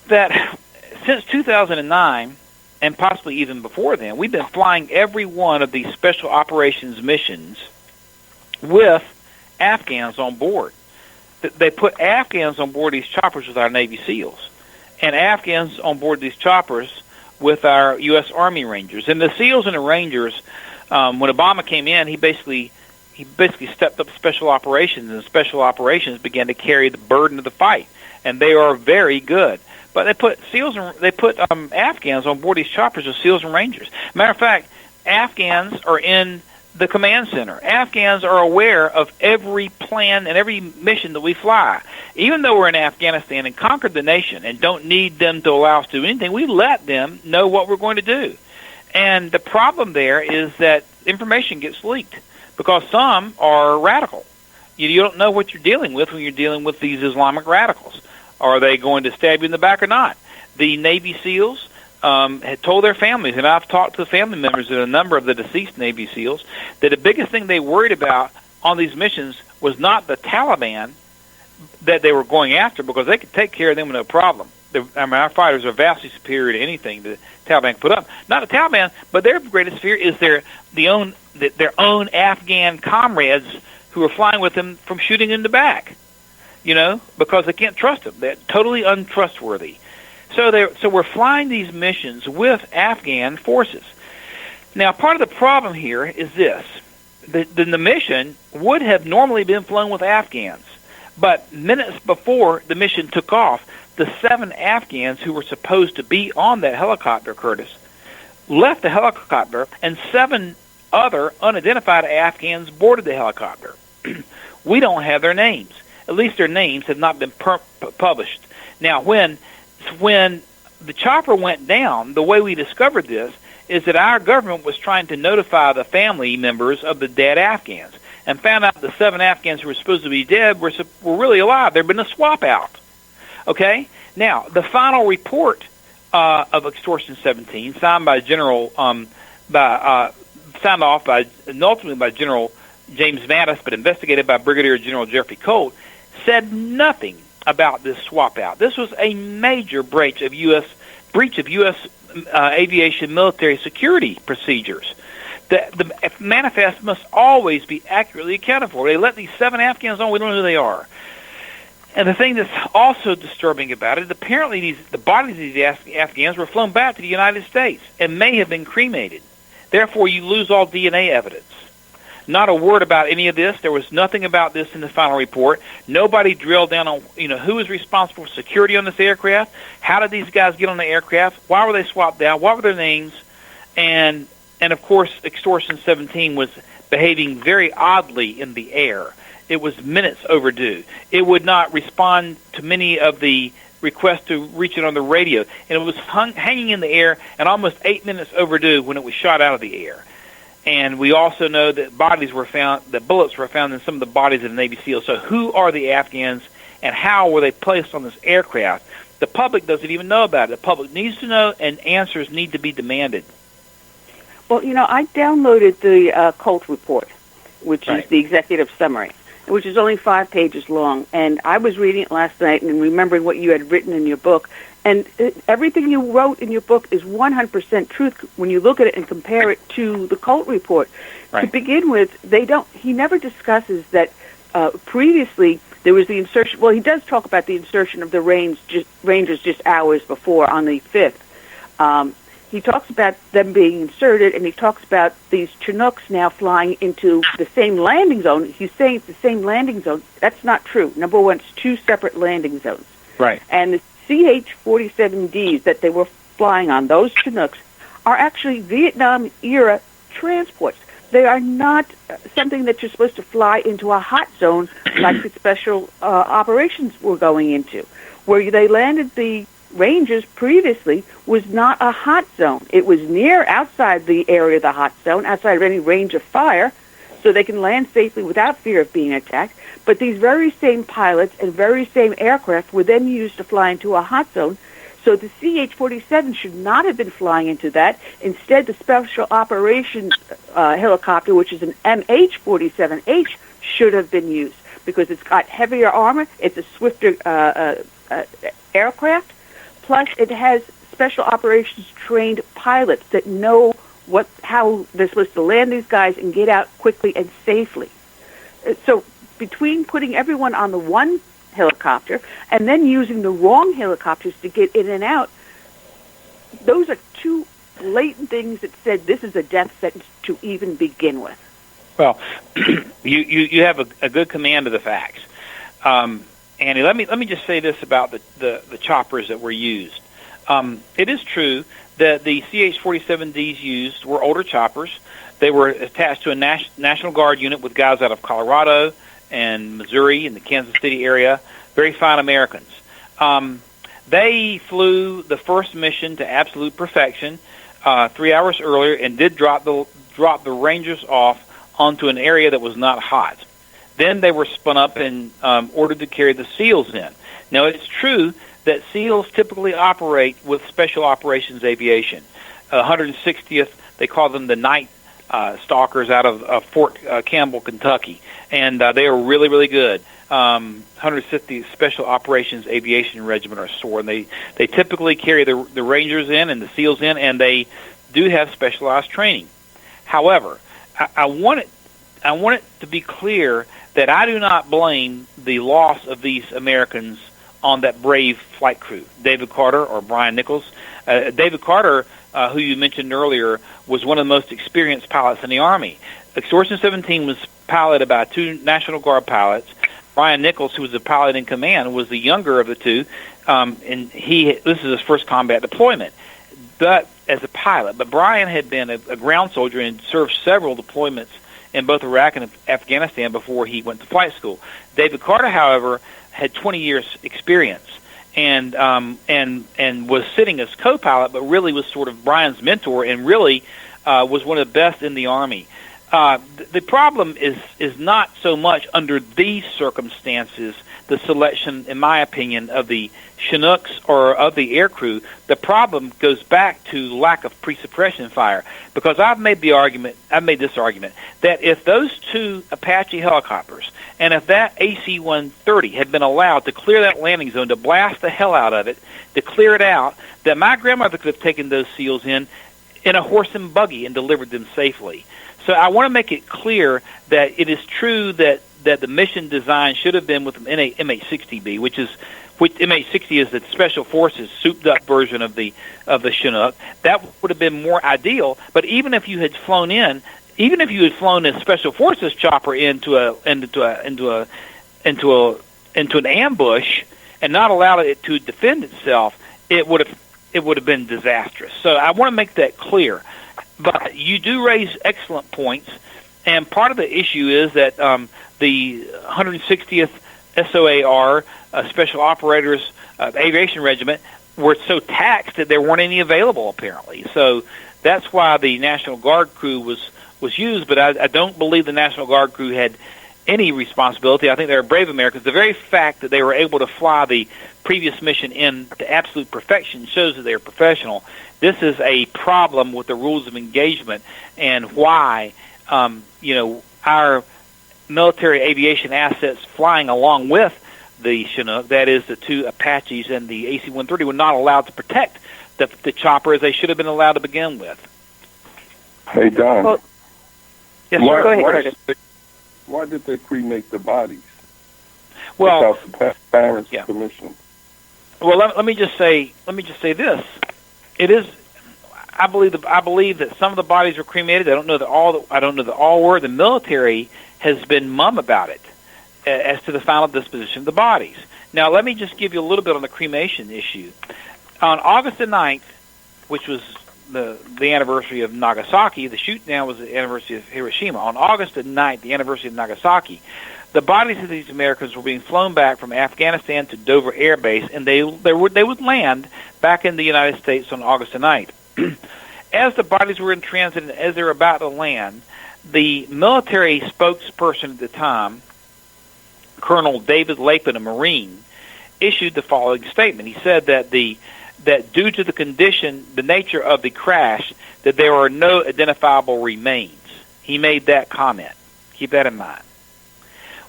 that since 2009, and possibly even before then, we've been flying every one of these special operations missions with Afghans on board. They put Afghans on board these choppers with our Navy SEALs, and Afghans on board these choppers with our U.S. Army Rangers. And the SEALs and the Rangers, when Obama came in, he basically stepped up special operations, and special operations began to carry the burden of the fight, and they are very good. But they put Afghans on board these choppers with SEALs and Rangers. Matter of fact, Afghans are in the command center. Afghans are aware of every plan and every mission that we fly. Even though we're in Afghanistan and conquered the nation and don't need them to allow us to do anything, we let them know what we're going to do. And the problem there is that information gets leaked because some are radical. You don't know what you're dealing with when you're dealing with these Islamic radicals. Are they going to stab you in the back or not? The Navy SEALs had told their families, and I've talked to family members of a number of the deceased Navy SEALs, that the biggest thing they worried about on these missions was not the Taliban that they were going after, because they could take care of them with no problem. Our fighters are vastly superior to anything the Taliban put up. Not the Taliban, but their greatest fear is their own Afghan comrades who are flying with them from shooting in the back, because they can't trust them. They're totally untrustworthy. So we're flying these missions with Afghan forces. Now, part of the problem here is this. The mission would have normally been flown with Afghans, but minutes before the mission took off, the 7 Afghans who were supposed to be on that helicopter, Curtis, left the helicopter, and 7 other unidentified Afghans boarded the helicopter. We don't have their names. at least their names, have not been published. Now, when the chopper went down, the way we discovered this is that our government was trying to notify the family members of the dead Afghans, and found out the 7 Afghans who were supposed to be dead were really alive. There'd been a swap out. Okay? Now, the final report of Extortion 17, signed by General, signed off by, and ultimately by General James Mattis, but investigated by Brigadier General Jeffrey Colt, said nothing about this swap out. This was a major breach of U.S. aviation military security procedures. The manifest must always be accurately accounted for. They let these 7 Afghans on. We don't know who they are. And the thing that's also disturbing about it, apparently the bodies of these Afghans were flown back to the United States and may have been cremated. Therefore, you lose all DNA evidence. Not a word about any of this. There was nothing about this in the final report. Nobody drilled down on, who was responsible for security on this aircraft. How did these guys get on the aircraft? Why were they swapped out? What were their names? And of course, Extortion 17 was behaving very oddly in the air. It was minutes overdue. It would not respond to many of the requests to reach it on the radio. And it was hanging in the air and almost 8 minutes overdue when it was shot out of the air. And we also know that bullets were found in some of the bodies of the Navy SEALs. So who are the Afghans and how were they placed on this aircraft? The public doesn't even know about it. The public needs to know, and answers need to be demanded. Well, I downloaded the Colt report, which is the executive summary, which is only 5 pages long. And I was reading it last night and remembering what you had written in your book. And everything you wrote in your book is 100% truth when you look at it and compare it to the Colt report. Right. To begin with, he never discusses that previously there was the insertion. Well, he does talk about the insertion of the Rangers just hours before on the 5th. He talks about them being inserted, and he talks about these Chinooks now flying into the same landing zone. He's saying it's the same landing zone. That's not true. Number one, it's 2 separate landing zones. Right. And the CH-47Ds that they were flying on, those Chinooks, are actually Vietnam-era transports. They are not something that you're supposed to fly into a hot zone like the special operations were going into. Where they landed the Rangers previously was not a hot zone. It was outside the area of the hot zone, outside of any range of fire, so they can land safely without fear of being attacked. But these very same pilots and very same aircraft were then used to fly into a hot zone. So the CH-47 should not have been flying into that. Instead, the Special Operations helicopter, which is an MH-47H, should have been used because it's got heavier armor, it's a swifter aircraft, plus it has Special Operations trained pilots that know how they're supposed to land these guys and get out quickly and safely. So between putting everyone on the one helicopter and then using the wrong helicopters to get in and out, those are 2 blatant things that said this is a death sentence to even begin with. Well, you have a good command of the facts. Annie, let me just say this about the choppers that were used. It is true that the CH-47Ds used were older choppers. They were attached to a National Guard unit with guys out of Colorado and Missouri and the Kansas City area, very fine Americans. They flew the first mission to absolute perfection 3 hours earlier and did drop the Rangers off onto an area that was not hot. Then they were spun up and ordered to carry the SEALs in. Now, it's true that SEALs typically operate with Special Operations Aviation. 160th, they call them the Night Stalkers out of Fort Campbell, Kentucky. And they are really, really good. 150th Special Operations Aviation Regiment or SOAR. And they typically carry the Rangers in and the SEALs in, and they do have specialized training. However, I want it to be clear that I do not blame the loss of these Americans on that brave flight crew, David Carter or Brian Nichols. David Carter, who you mentioned earlier, was one of the most experienced pilots in the Army. Extortion 17 was piloted by 2 National Guard pilots. Brian Nichols, who was the pilot in command, was the younger of the 2, and this is his first combat deployment. But as a pilot, but Brian had been a ground soldier and served several deployments in both Iraq and Afghanistan before he went to flight school. David Carter, however, had 20 years experience and was sitting as co-pilot, but really was sort of Brian's mentor and really was one of the best in the Army. The problem is not so much under these circumstances the selection, in my opinion, of the Chinooks or of the aircrew. The problem goes back to lack of pre-suppression fire, because I've made this argument, that if those two Apache helicopters and if that AC-130 had been allowed to clear that landing zone, to blast the hell out of it, to clear it out, that my grandmother could have taken those SEALs in a horse and buggy and delivered them safely. So I want to make it clear that it is true that the mission design should have been with an MH-60B, which MH-60 is the Special Forces souped-up version of the Chinook. That would have been more ideal. But even if you had flown a Special Forces chopper into an ambush and not allowed it to defend itself, it would have been disastrous. So I want to make that clear. But you do raise excellent points, and part of the issue is that the 160th SOAR, Special Operators Aviation Regiment, were so taxed that there weren't any available, apparently. So that's why the National Guard crew was used, but I don't believe the National Guard crew had any responsibility. I think they were brave Americans. The very fact that they were able to fly the previous mission in to absolute perfection shows that they are professional. This is a problem with the rules of engagement and why, our military aviation assets flying along with the Chinook, that is the two Apaches and the AC-130, were not allowed to protect the chopper as they should have been allowed to begin with. Hey, Don. Well, yes, sir. Go ahead, Curtis. Why did they cremate the bodies without the parents' permission? Well, let me just say this: it is. I believe that some of the bodies were cremated. I don't know that all were. The military has been mum about it as to the final disposition of the bodies. Now, let me just give you a little bit on the cremation issue. On August the 9th, which was the anniversary of Nagasaki, the shoot down was the anniversary of Hiroshima. On August the 9th, the anniversary of Nagasaki, the bodies of these Americans were being flown back from Afghanistan to Dover Air Base, and they would land back in the United States on August the 9th. As the bodies were in transit and as they were about to land, the military spokesperson at the time, Colonel David Lapin, a Marine, issued the following statement. He said that due to the nature of the crash, that there are no identifiable remains. He made that comment. Keep that in mind.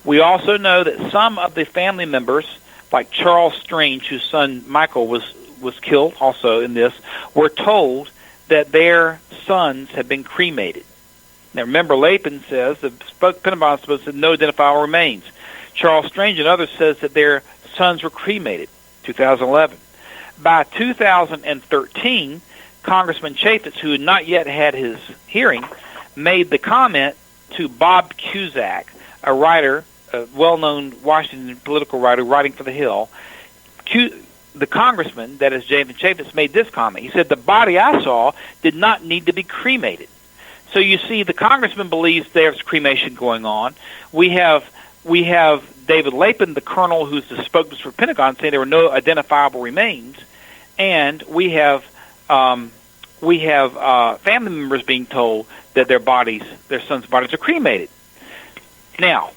We also know that some of the family members, like Charles Strange, whose son Michael was killed also in this, were told that their sons had been cremated. Now remember, Lapin says, the Pentagon said no identifiable remains. Charles Strange and others says that their sons were cremated, 2011. By 2013, Congressman Chaffetz, who had not yet had his hearing, made the comment to Bob Cusack, a writer, a well-known Washington political writer writing for The Hill. The congressman, that is David Chaffetz, made this comment. He said, the body I saw did not need to be cremated. So you see, the congressman believes there's cremation going on. We have David Lapin, the colonel who's the spokesman for Pentagon, saying there were no identifiable remains, and we have family members being told that their sons' bodies are cremated. Now,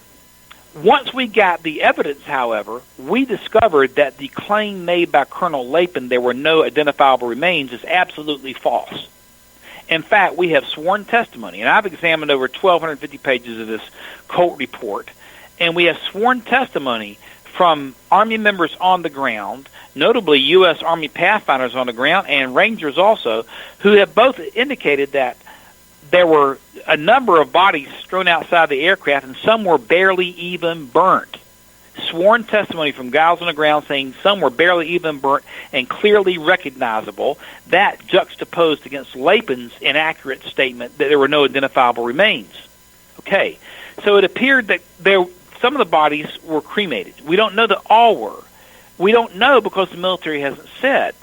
once we got the evidence, however, we discovered that the claim made by Colonel Lapin there were no identifiable remains is absolutely false. In fact, we have sworn testimony, and I've examined over 1,250 pages of this Colt report, and we have sworn testimony from Army members on the ground, notably U.S. Army Pathfinders on the ground and Rangers also, who have both indicated that there were a number of bodies strewn outside the aircraft, and some were barely even burnt. Sworn testimony from guys on the ground saying some were barely even burnt and clearly recognizable. That juxtaposed against Lapin's inaccurate statement that there were no identifiable remains. Okay, so it appeared that some of the bodies were cremated. We don't know that all were. We don't know because the military hasn't said.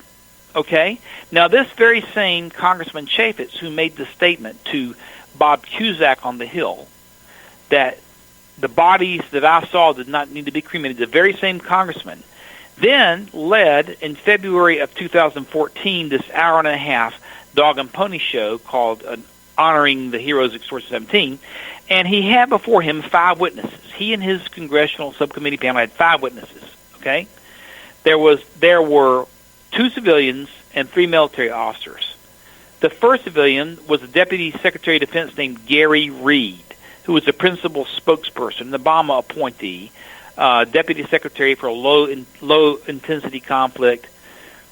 Okay? Now, this very same Congressman Chaffetz, who made the statement to Bob Cusack on The Hill, that the bodies that I saw did not need to be cremated. The very same congressman then led in February of 2014 this hour-and-a-half dog and pony show called Honoring the Heroes of Extortion 17, and he had before him 5 witnesses. He and his congressional subcommittee panel had 5 witnesses. Okay, there were 2 civilians and 3 military officers. The first civilian was the Deputy Secretary of Defense named Gary Reed, who was the principal spokesperson, an Obama appointee, Deputy Secretary for low-intensity conflict.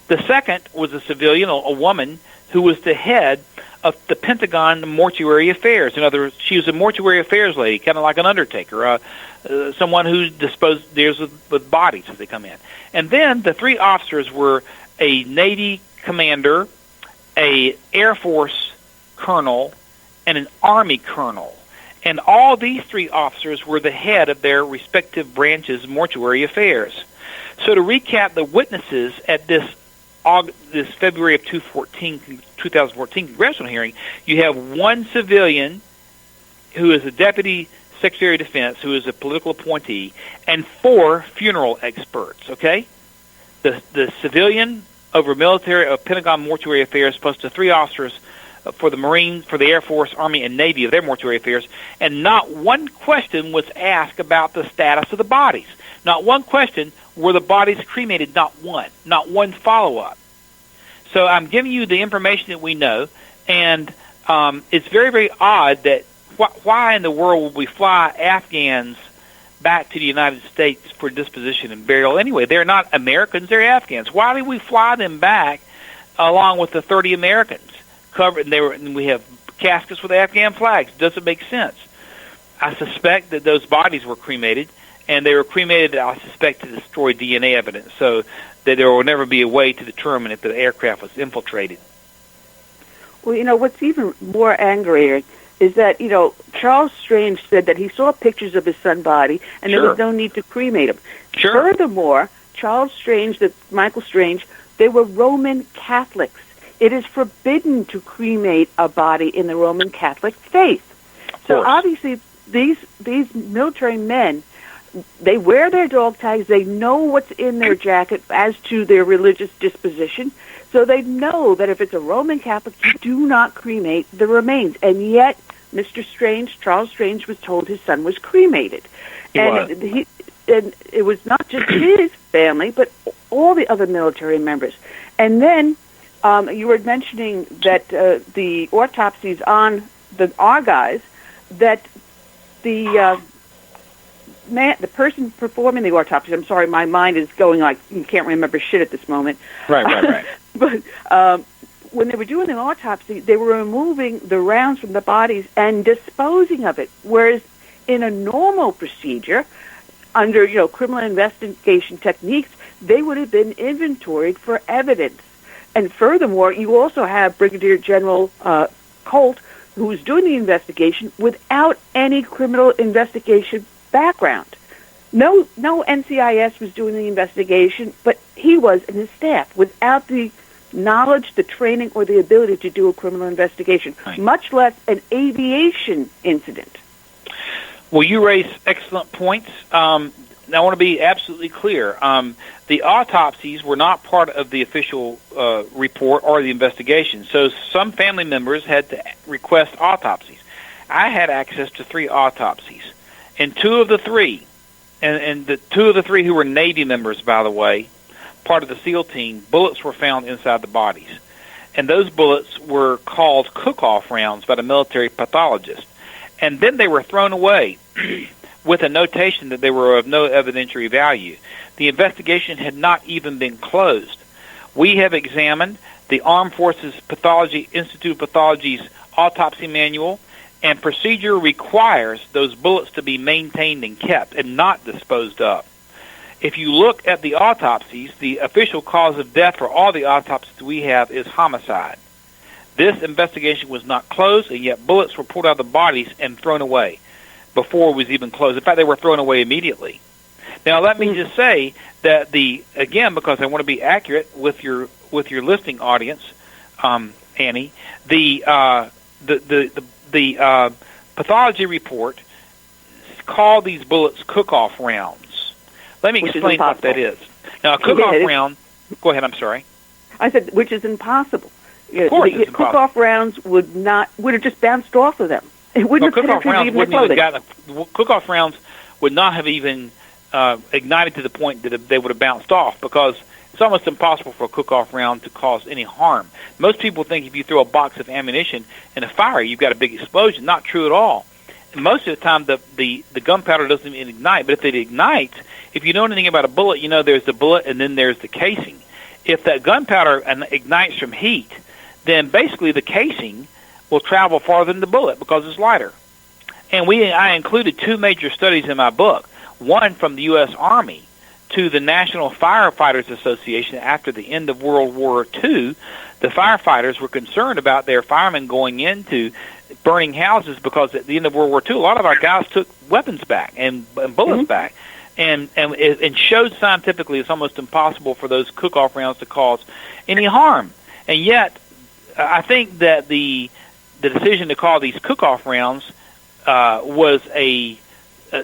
The second was a civilian, a woman, who was the head of the Pentagon mortuary affairs. In other words, she was a mortuary affairs lady, kind of like an undertaker, someone who deals with bodies as they come in. And then the 3 officers were a Navy commander, a Air Force colonel, and an Army colonel. And all these 3 officers were the head of their respective branches' mortuary affairs. So to recap the witnesses at this February of 2014 congressional hearing, you have 1 civilian who is a Deputy Secretary of Defense, who is a political appointee, and 4 funeral experts, okay? The civilian over military of Pentagon mortuary affairs, plus the 3 officers for the Marines, for the Air Force, Army, and Navy of their mortuary affairs, and not one question was asked about the status of the bodies. Not one question, were the bodies cremated? Not one follow-up. So I'm giving you the information that we know, and it's very, very odd that why in the world would we fly Afghans back to the United States for disposition and burial anyway? They're not Americans, they're Afghans. Why do we fly them back along with the 30 Americans? And we have caskets with Afghan flags. Doesn't make sense. I suspect that those bodies were cremated, and they were cremated, I suspect, to destroy DNA evidence, so that there will never be a way to determine if the aircraft was infiltrated. Well, what's even more angrier is that, Charles Strange said that he saw pictures of his son's body, and there was no need to cremate him. Sure. Furthermore, Michael Strange, they were Roman Catholics. It is forbidden to cremate a body in the Roman Catholic faith. So obviously, these military men, they wear their dog tags. They know what's in their jacket as to their religious disposition. So they know that if it's a Roman Catholic, you do not cremate the remains. And yet, Charles Strange, was told his son was cremated. And it was not just his family, but all the other military members. And then you were mentioning that the autopsies on our guys, that the person performing the autopsy, I'm sorry, my mind is going like you can't remember shit at this moment. Right. But when they were doing the autopsy, they were removing the rounds from the bodies and disposing of it, whereas in a normal procedure, under criminal investigation techniques, they would have been inventoried for evidence. And furthermore, you also have Brigadier General Colt, who was doing the investigation without any criminal investigation background. No NCIS was doing the investigation, but he was and his staff without the knowledge, the training, or the ability to do a criminal investigation, much less an aviation incident. Well, you raise excellent points. Now, I want to be absolutely clear. The autopsies were not part of the official report or the investigation, so some family members had to request autopsies. I had access to 3 autopsies, and 2 of the 3, and the 2 of the 3 who were Navy members, by the way, part of the SEAL team, bullets were found inside the bodies. And those bullets were called cook-off rounds by the military pathologist. And then they were thrown away with a notation that they were of no evidentiary value. The investigation had not even been closed. We have examined the Armed Forces Pathology Institute of Pathology's autopsy manual, and procedure requires those bullets to be maintained and kept and not disposed of. If you look at the autopsies, the official cause of death for all the autopsies we have is homicide. This investigation was not closed, and yet bullets were pulled out of the bodies and thrown away before it was even closed. In fact, they were thrown away immediately. Now, let me just say that again, because I want to be accurate with your listening audience, Annie, the pathology report call these bullets cook-off rounds. Let me explain what that is. Now, a cook-off round... Go ahead, I'm sorry. I said, which is impossible. Of course it's impossible. Cook-off rounds would have just bounced off of them. It wouldn't have penetrated even their clothing. Cook-off rounds would not have even ignited to the point that they would have bounced off, because it's almost impossible for a cook-off round to cause any harm. Most people think if you throw a box of ammunition in a fire, you've got a big explosion. Not true at all. Most of the time, the gunpowder doesn't even ignite. But if it ignites, if you know anything about a bullet, you know there's the bullet and then there's the casing. If that gunpowder ignites from heat, then basically the casing will travel farther than the bullet because it's lighter. And I included two major studies in my book, one from the U.S. Army to the National Firefighters Association after the end of World War II. The firefighters were concerned about their firemen going into burning houses because at the end of World War II, a lot of our guys took weapons back and bullets back. And showed scientifically it's almost impossible for those cook-off rounds to cause any harm. And yet, I think that the decision to call these cook-off rounds was a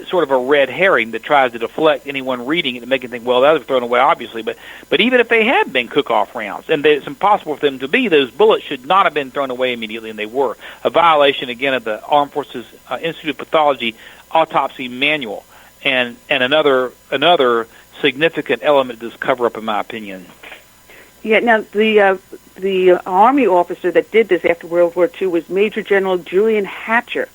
sort of a red herring that tries to deflect anyone reading it and make it think, well, that was thrown away, obviously. But even if they had been cook-off rounds, and it's impossible for them to be, those bullets should not have been thrown away immediately, and they were. A violation, again, of the Armed Forces Institute of Pathology autopsy manual, and another significant element to this cover-up, in my opinion. Yeah, now, the Army officer that did this after World War II was Major General Julian Hatcher,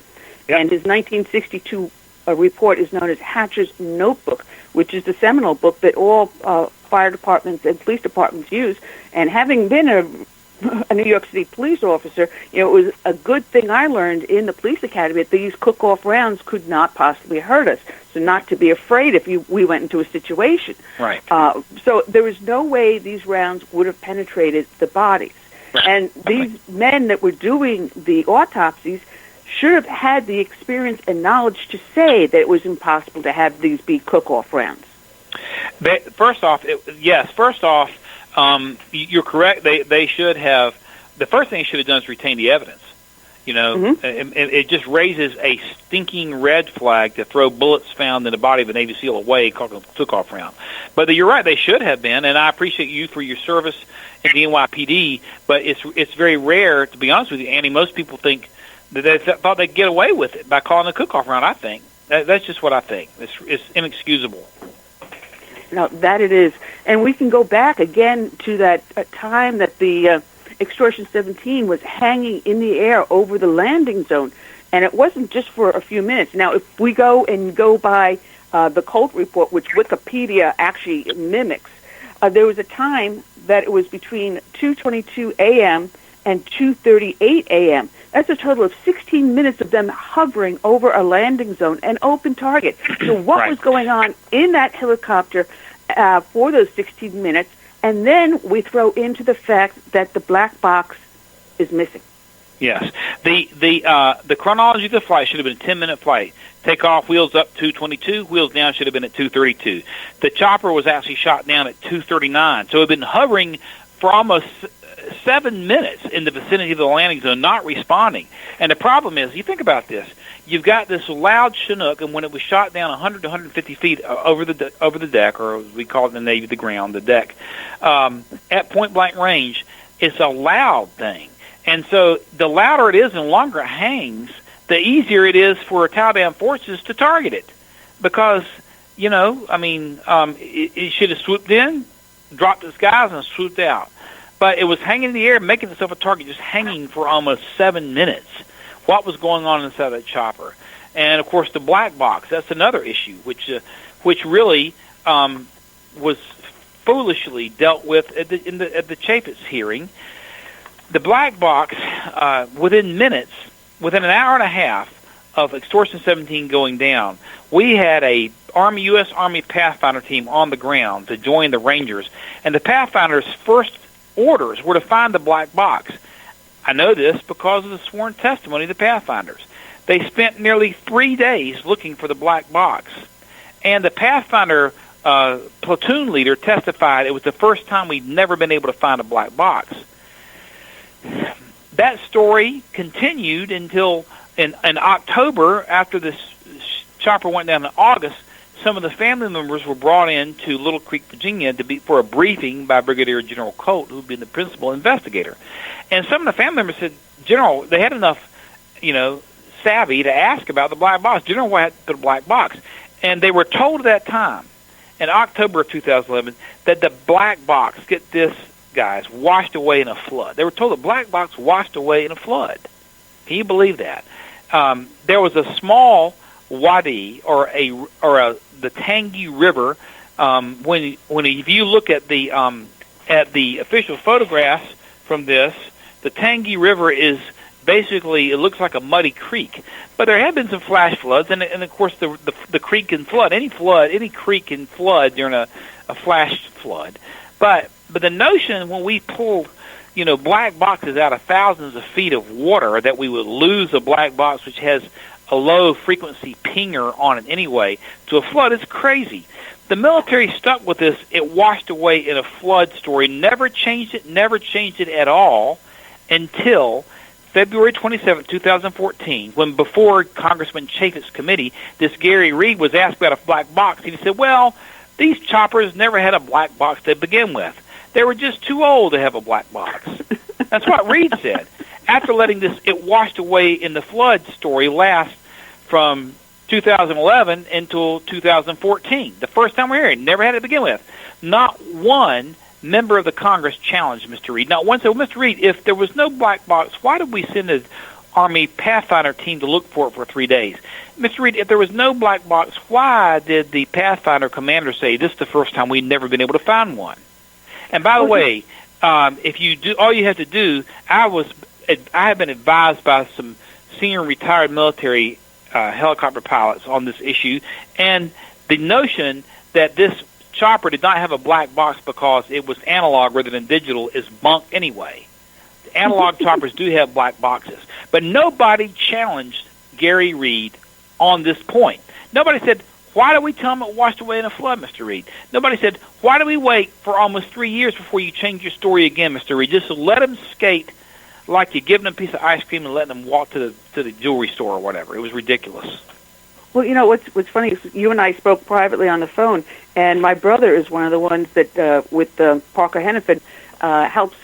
and his 1962 report is known as Hatcher's Notebook, which is the seminal book that all fire departments and police departments use. And having been a New York City police officer, it was a good thing I learned in the police academy that these cook-off rounds could not possibly hurt us. So not to be afraid if we went into a situation. Right. So there was no way these rounds would have penetrated the bodies. Right. And these men that were doing the autopsies should have had the experience and knowledge to say that it was impossible to have these be cook-off rounds. First off, you're correct. They should have. The first thing they should have done is retain the evidence. It just raises a stinking red flag to throw bullets found in the body of a Navy SEAL away, called a cook-off round. But you're right; they should have been. And I appreciate you for your service in the NYPD. But it's very rare, to be honest with you, Annie. Most people think that they thought they'd get away with it by calling a cook-off round. I think that's just what I think. It's inexcusable. No, that it is. And we can go back again to that time that the Extortion 17 was hanging in the air over the landing zone. And it wasn't just for a few minutes. Now, if we go by the Colt report, which Wikipedia actually mimics, there was a time that it was between 2:22 a.m. and 2:38 a.m. That's a total of 16 minutes of them hovering over a landing zone, an open target. So what was going on in that helicopter for those 16 minutes? And then we throw into the fact that the black box is missing. Yes. The chronology of the flight should have been a 10-minute flight. Takeoff, wheels up 2:22, wheels down should have been at 2:32. The chopper was actually shot down at 2:39. So it had been hovering for almost 7 minutes in the vicinity of the landing zone, not responding. And the problem is, you think about this, you've got this loud Chinook, and when it was shot down 100 to 150 feet over the deck, or as we call it in the Navy, the ground, the deck, at point-blank range, it's a loud thing. And so the louder it is and longer it hangs, the easier it is for Taliban forces to target it. Because, it should have swooped in, dropped its guys, and swooped out. But it was hanging in the air, making itself a target, just hanging for almost 7 minutes. What was going on inside that chopper? And, of course, the black box, that's another issue, which really was foolishly dealt with at the Chaffetz hearing. The black box, within minutes, within an hour and a half of Extortion 17 going down, we had a U.S. Army Pathfinder team on the ground to join the Rangers, and the Pathfinder's first orders were to find the black box. I know this because of the sworn testimony of the Pathfinders. They spent nearly 3 days looking for the black box. And the Pathfinder platoon leader testified it was the first time we'd never been able to find a black box. That story continued until in October, after this chopper went down in August, some of the family members were brought in to Little Creek, Virginia, for a briefing by Brigadier General Colt, who had been the principal investigator. And some of the family members said, General, they had enough, savvy to ask about the black box. General, what happened to the black box? And they were told at that time, in October of 2011, that the black box, get this, guys, washed away in a flood. They were told the black box washed away in a flood. Can you believe that? There was a small wadi or the Tangi River. If you look at the official photographs from this, the Tangi River is basically, it looks like a muddy creek. But there have been some flash floods, and of course the creek can flood. Any creek can flood during a flash flood. But the notion when we pulled, black boxes out of thousands of feet of water, that we would lose a black box which has a low frequency pinger on it anyway to a flood is crazy. The military stuck with this, it washed away in a flood story, never changed it at all until February 27, 2014, when before Congressman Chaffetz's committee, this Gary Reed was asked about a black box, and he said, well, these choppers never had a black box to begin with. They were just too old to have a black box. That's what Reed said. After letting this, it washed away in the flood story last from 2011 until 2014. The first time we're hearing, never had it to begin with. Not one member of the Congress challenged Mr. Reed. Not one said, well, Mr. Reed, if there was no black box, why did we send an Army Pathfinder team to look for it for 3 days? Mr. Reed, if there was no black box, why did the Pathfinder commander say this is the first time we've never been able to find one? And by the way, if you do, all you have to do, I have been advised by some senior retired military helicopter pilots on this issue, and the notion that this chopper did not have a black box because it was analog rather than digital is bunk anyway. The analog choppers do have black boxes, but nobody challenged Gary Reed on this point. Nobody said, why do we tell him it washed away in a flood, Mr. Reed? Nobody said, why do we wait for almost 3 years before you change your story again, Mr. Reed? Just let him skate like you're giving him a piece of ice cream and letting him walk to the jewelry store or whatever. It was ridiculous. Well, what's funny is you and I spoke privately on the phone, and my brother is one of the ones that, with Parker Hennepin, helps,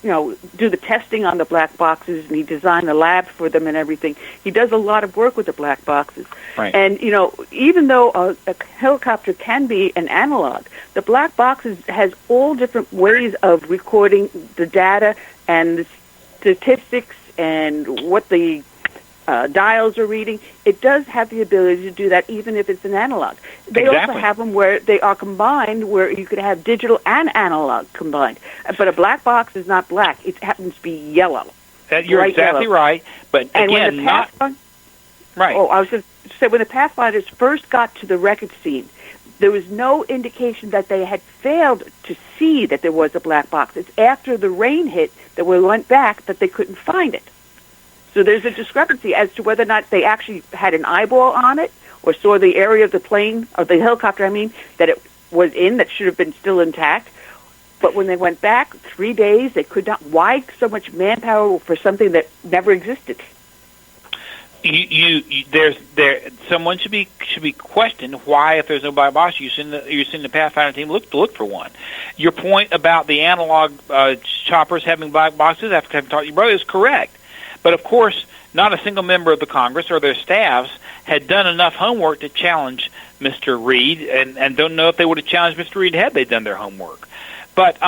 do the testing on the black boxes, and he designed the lab for them and everything. He does a lot of work with the black boxes. Right. And, even though a helicopter can be an analog, the black boxes has all different ways of recording the data and the statistics and what the dials are reading. It does have the ability to do that even if it's an analog. They Exactly. also have them where they are combined, where you could have digital and analog combined. But a black box is not black. It happens to be yellow. You're exactly yellow. Right. But And again, when the not... Right. Oh, I was going to say, when the Pathfinders first got to the wreckage scene, there was no indication that they had failed to see that there was a black box. It's after the rain hit that we went back that they couldn't find it. So there's a discrepancy as to whether or not they actually had an eyeball on it or saw the area of the plane, or the helicopter, that it was in that should have been still intact. But when they went back 3 days, they could not. Why so much manpower for something that never existed? Someone should be questioned why, if there's no black box, you send the Pathfinder team to look for one. Your point about the analog choppers having black boxes after having talked to your brother is correct. But of course, not a single member of the Congress or their staffs had done enough homework to challenge Mr. Reed, and don't know if they would have challenged Mr. Reed had they done their homework. But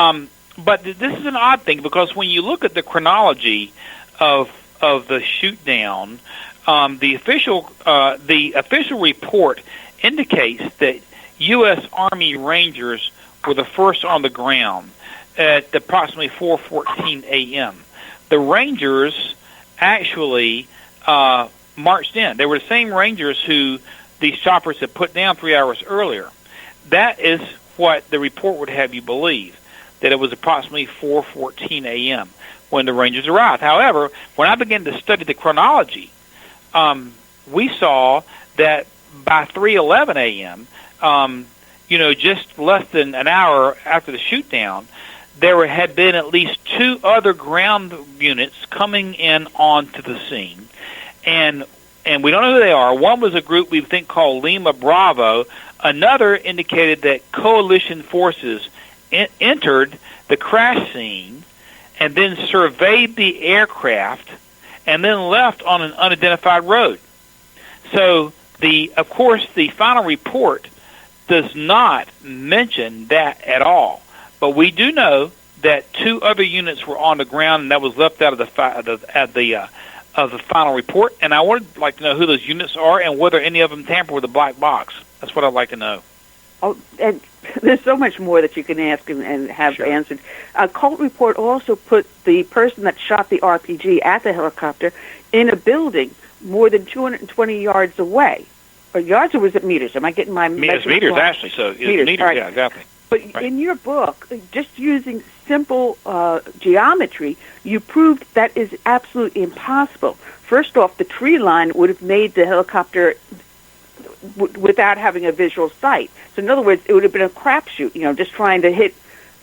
this is an odd thing, because when you look at the chronology of the shoot down, the official report indicates that U.S. Army Rangers were the first on the ground at approximately 4:14 a.m. The Rangers actually marched in. They were the same Rangers who these choppers had put down 3 hours earlier. That is what the report would have you believe, that it was approximately 4:14 a.m. when the Rangers arrived. However, when I began to study the chronology, we saw that by 3:11 a.m., just less than an hour after the shoot down, there had been at least 2 other ground units coming in onto the scene. And and we don't know who they are. One was a group we think called Lima Bravo. Another indicated that coalition forces entered the crash scene and then surveyed the aircraft and then left on an unidentified road. So, of course, the final report does not mention that at all. But we do know that 2 other units were on the ground, and that was left out of the final report. And I would like to know who those units are and whether any of them tamper with the black box. That's what I'd like to know. Oh, and there's so much more that you can ask and have answered. A Colt report also put the person that shot the RPG at the helicopter in a building more than 220 yards away. Or yards, or was it meters? Am I getting my meters? Meters, actually. So meters, right. Yeah, exactly. But in your book, just using simple geometry, you proved that is absolutely impossible. First off, the tree line would have made the helicopter without having a visual sight. So in other words, it would have been a crapshoot, just trying to hit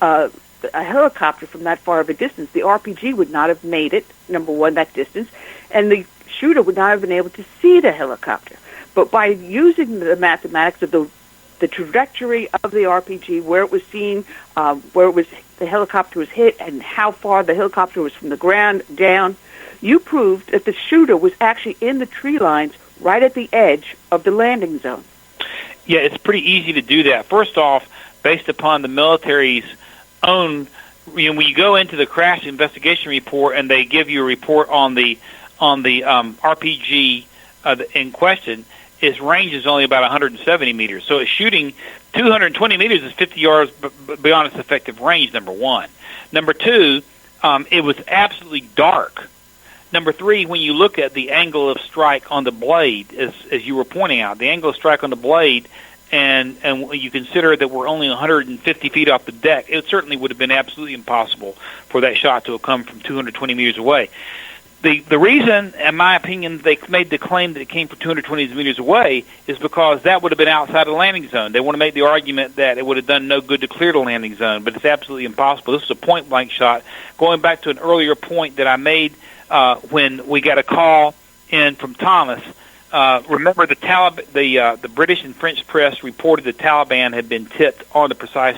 a helicopter from that far of a distance. The RPG would not have made it, number one, that distance, and the shooter would not have been able to see the helicopter. But by using the mathematics of the trajectory of the RPG, where it was seen, where the helicopter was hit, and how far the helicopter was from the ground down, you proved that the shooter was actually in the tree lines right at the edge of the landing zone. Yeah, it's pretty easy to do that. First off, based upon the military's own, when you go into the crash investigation report and they give you a report on the RPG in question, its range is only about 170 meters. So it's shooting 220 meters is 50 yards beyond its effective range, number one. Number two, it was absolutely dark. Number three, when you look at the angle of strike on the blade, as you were pointing out, the angle of strike on the blade, and you consider that we're only 150 feet off the deck, it certainly would have been absolutely impossible for that shot to have come from 220 meters away. The reason, in my opinion, they made the claim that it came from 220 meters away is because that would have been outside the landing zone. They want to make the argument that it would have done no good to clear the landing zone, but it's absolutely impossible. This is a point-blank shot. Going back to an earlier point that I made when we got a call in from Thomas, remember the British and French press reported the Taliban had been tipped on the precise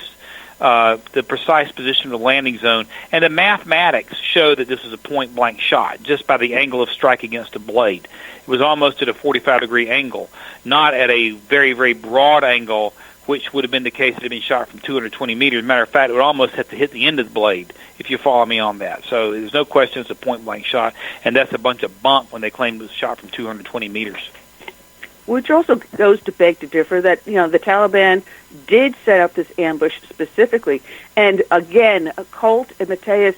position of the landing zone, and the mathematics show that this is a point-blank shot just by the angle of strike against the blade. It was almost at a 45-degree angle, not at a very, very broad angle, which would have been the case if it had been shot from 220 meters. Matter of fact, it would almost have to hit the end of the blade, if you follow me on that. So there's no question it's a point-blank shot, and that's a bunch of bunk when they claim it was shot from 220 meters. Which also goes to beg to differ that, the Taliban did set up this ambush specifically. And again, Colt and Mateus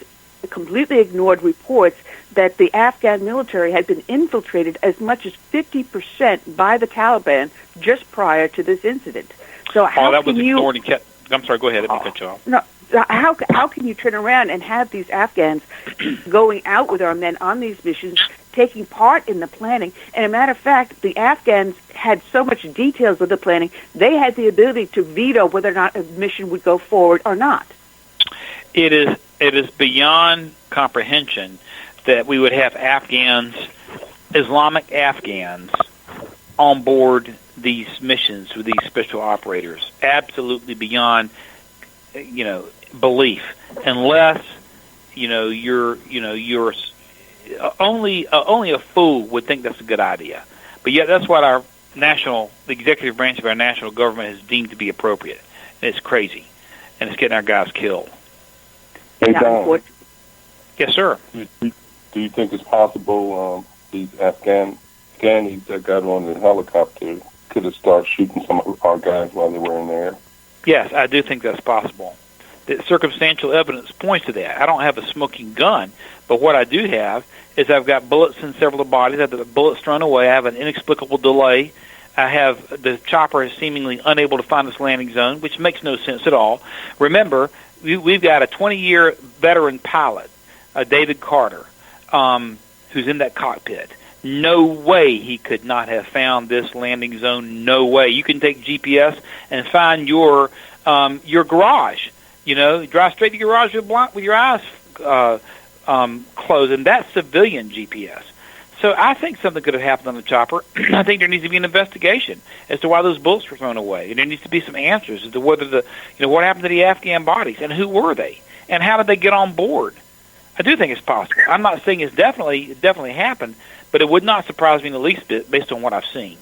completely ignored reports that the Afghan military had been infiltrated as much as 50% by the Taliban just prior to this incident. So how can you... I'm sorry, go ahead. Let me cut you off. No, how can you turn around and have these Afghans going out with our men on these missions, taking part in the planning? And a matter of fact, the Afghans had so much details of the planning, they had the ability to veto whether or not a mission would go forward or not. It is beyond comprehension that we would have Afghans, Islamic Afghans, on board these missions with these special operators. Absolutely beyond, belief. Unless, you're only a fool would think that's a good idea. But yet that's what the executive branch of our national government has deemed to be appropriate. And it's crazy. And it's getting our guys killed. Hey, Don. Yes, sir. Do you think it's possible these Afghanis that got on the helicopter could have started shooting some of our guys while they were in there? Yes, I do think that's possible. The circumstantial evidence points to that. I don't have a smoking gun, but what I do have is I've got bullets in several of the bodies. I have the bullets thrown away. I have an inexplicable delay. I have the chopper is seemingly unable to find its landing zone, which makes no sense at all. Remember, we've got a 20-year veteran pilot, David Carter, who's in that cockpit. No way he could not have found this landing zone. No way. You can take GPS and find your garage. Drive straight to your garage with your eyes closed, and that's civilian GPS. So I think something could have happened on the chopper. I think there needs to be an investigation as to why those bullets were thrown away. And there needs to be some answers as to whether what happened to the Afghan bodies and who were they and how did they get on board. I do think it's possible. I'm not saying it definitely happened, but it would not surprise me in the least bit based on what I've seen.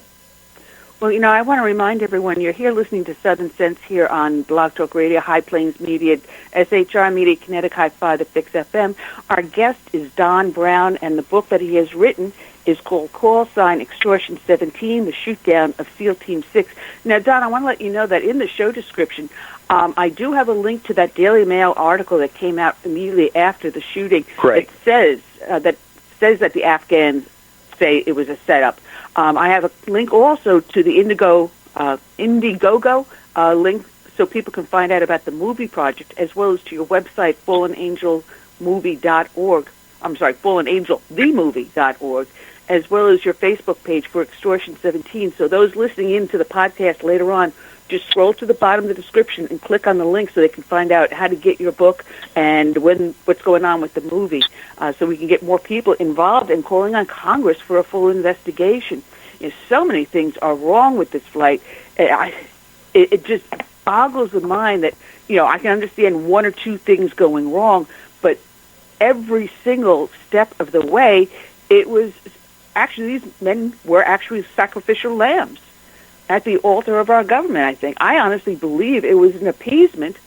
Well, I want to remind everyone, you're here listening to Southern Sense here on Blog Talk Radio, High Plains Media, SHR Media, Kinetic Hi-Fi, the Fix FM. Our guest is Don Brown, and the book that he has written is called Call Sign Extortion 17, The Shootdown of SEAL Team 6. Now, Don, I want to let you know that in the show description, I do have a link to that Daily Mail article that came out immediately after the shooting. Great. It says that the Afghans say it was a setup. I have a link also to the Indiegogo link so people can find out about the movie project, as well as to your website, fallenangelmovie.org. I'm sorry, fallenangelthemovie.org, as well as your Facebook page for Extortion 17. So those listening into the podcast later on, just scroll to the bottom of the description and click on the link so they can find out how to get your book and what's going on with the movie, so we can get more people involved in calling on Congress for a full investigation. So many things are wrong with this flight. It just boggles the mind that, I can understand one or two things going wrong, but every single step of the way, it was actually, these men were actually sacrificial lambs at the altar of our government, I think. I honestly believe it was an appeasement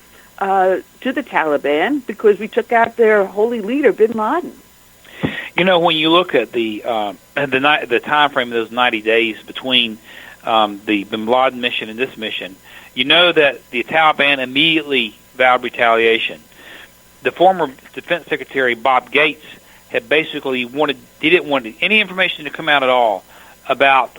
to the Taliban because we took out their holy leader, bin Laden. When you look at the time frame of those 90 days between the bin Laden mission and this mission, you know that the Taliban immediately vowed retaliation. The former Defense Secretary, Bob Gates, had basically didn't want any information to come out at all about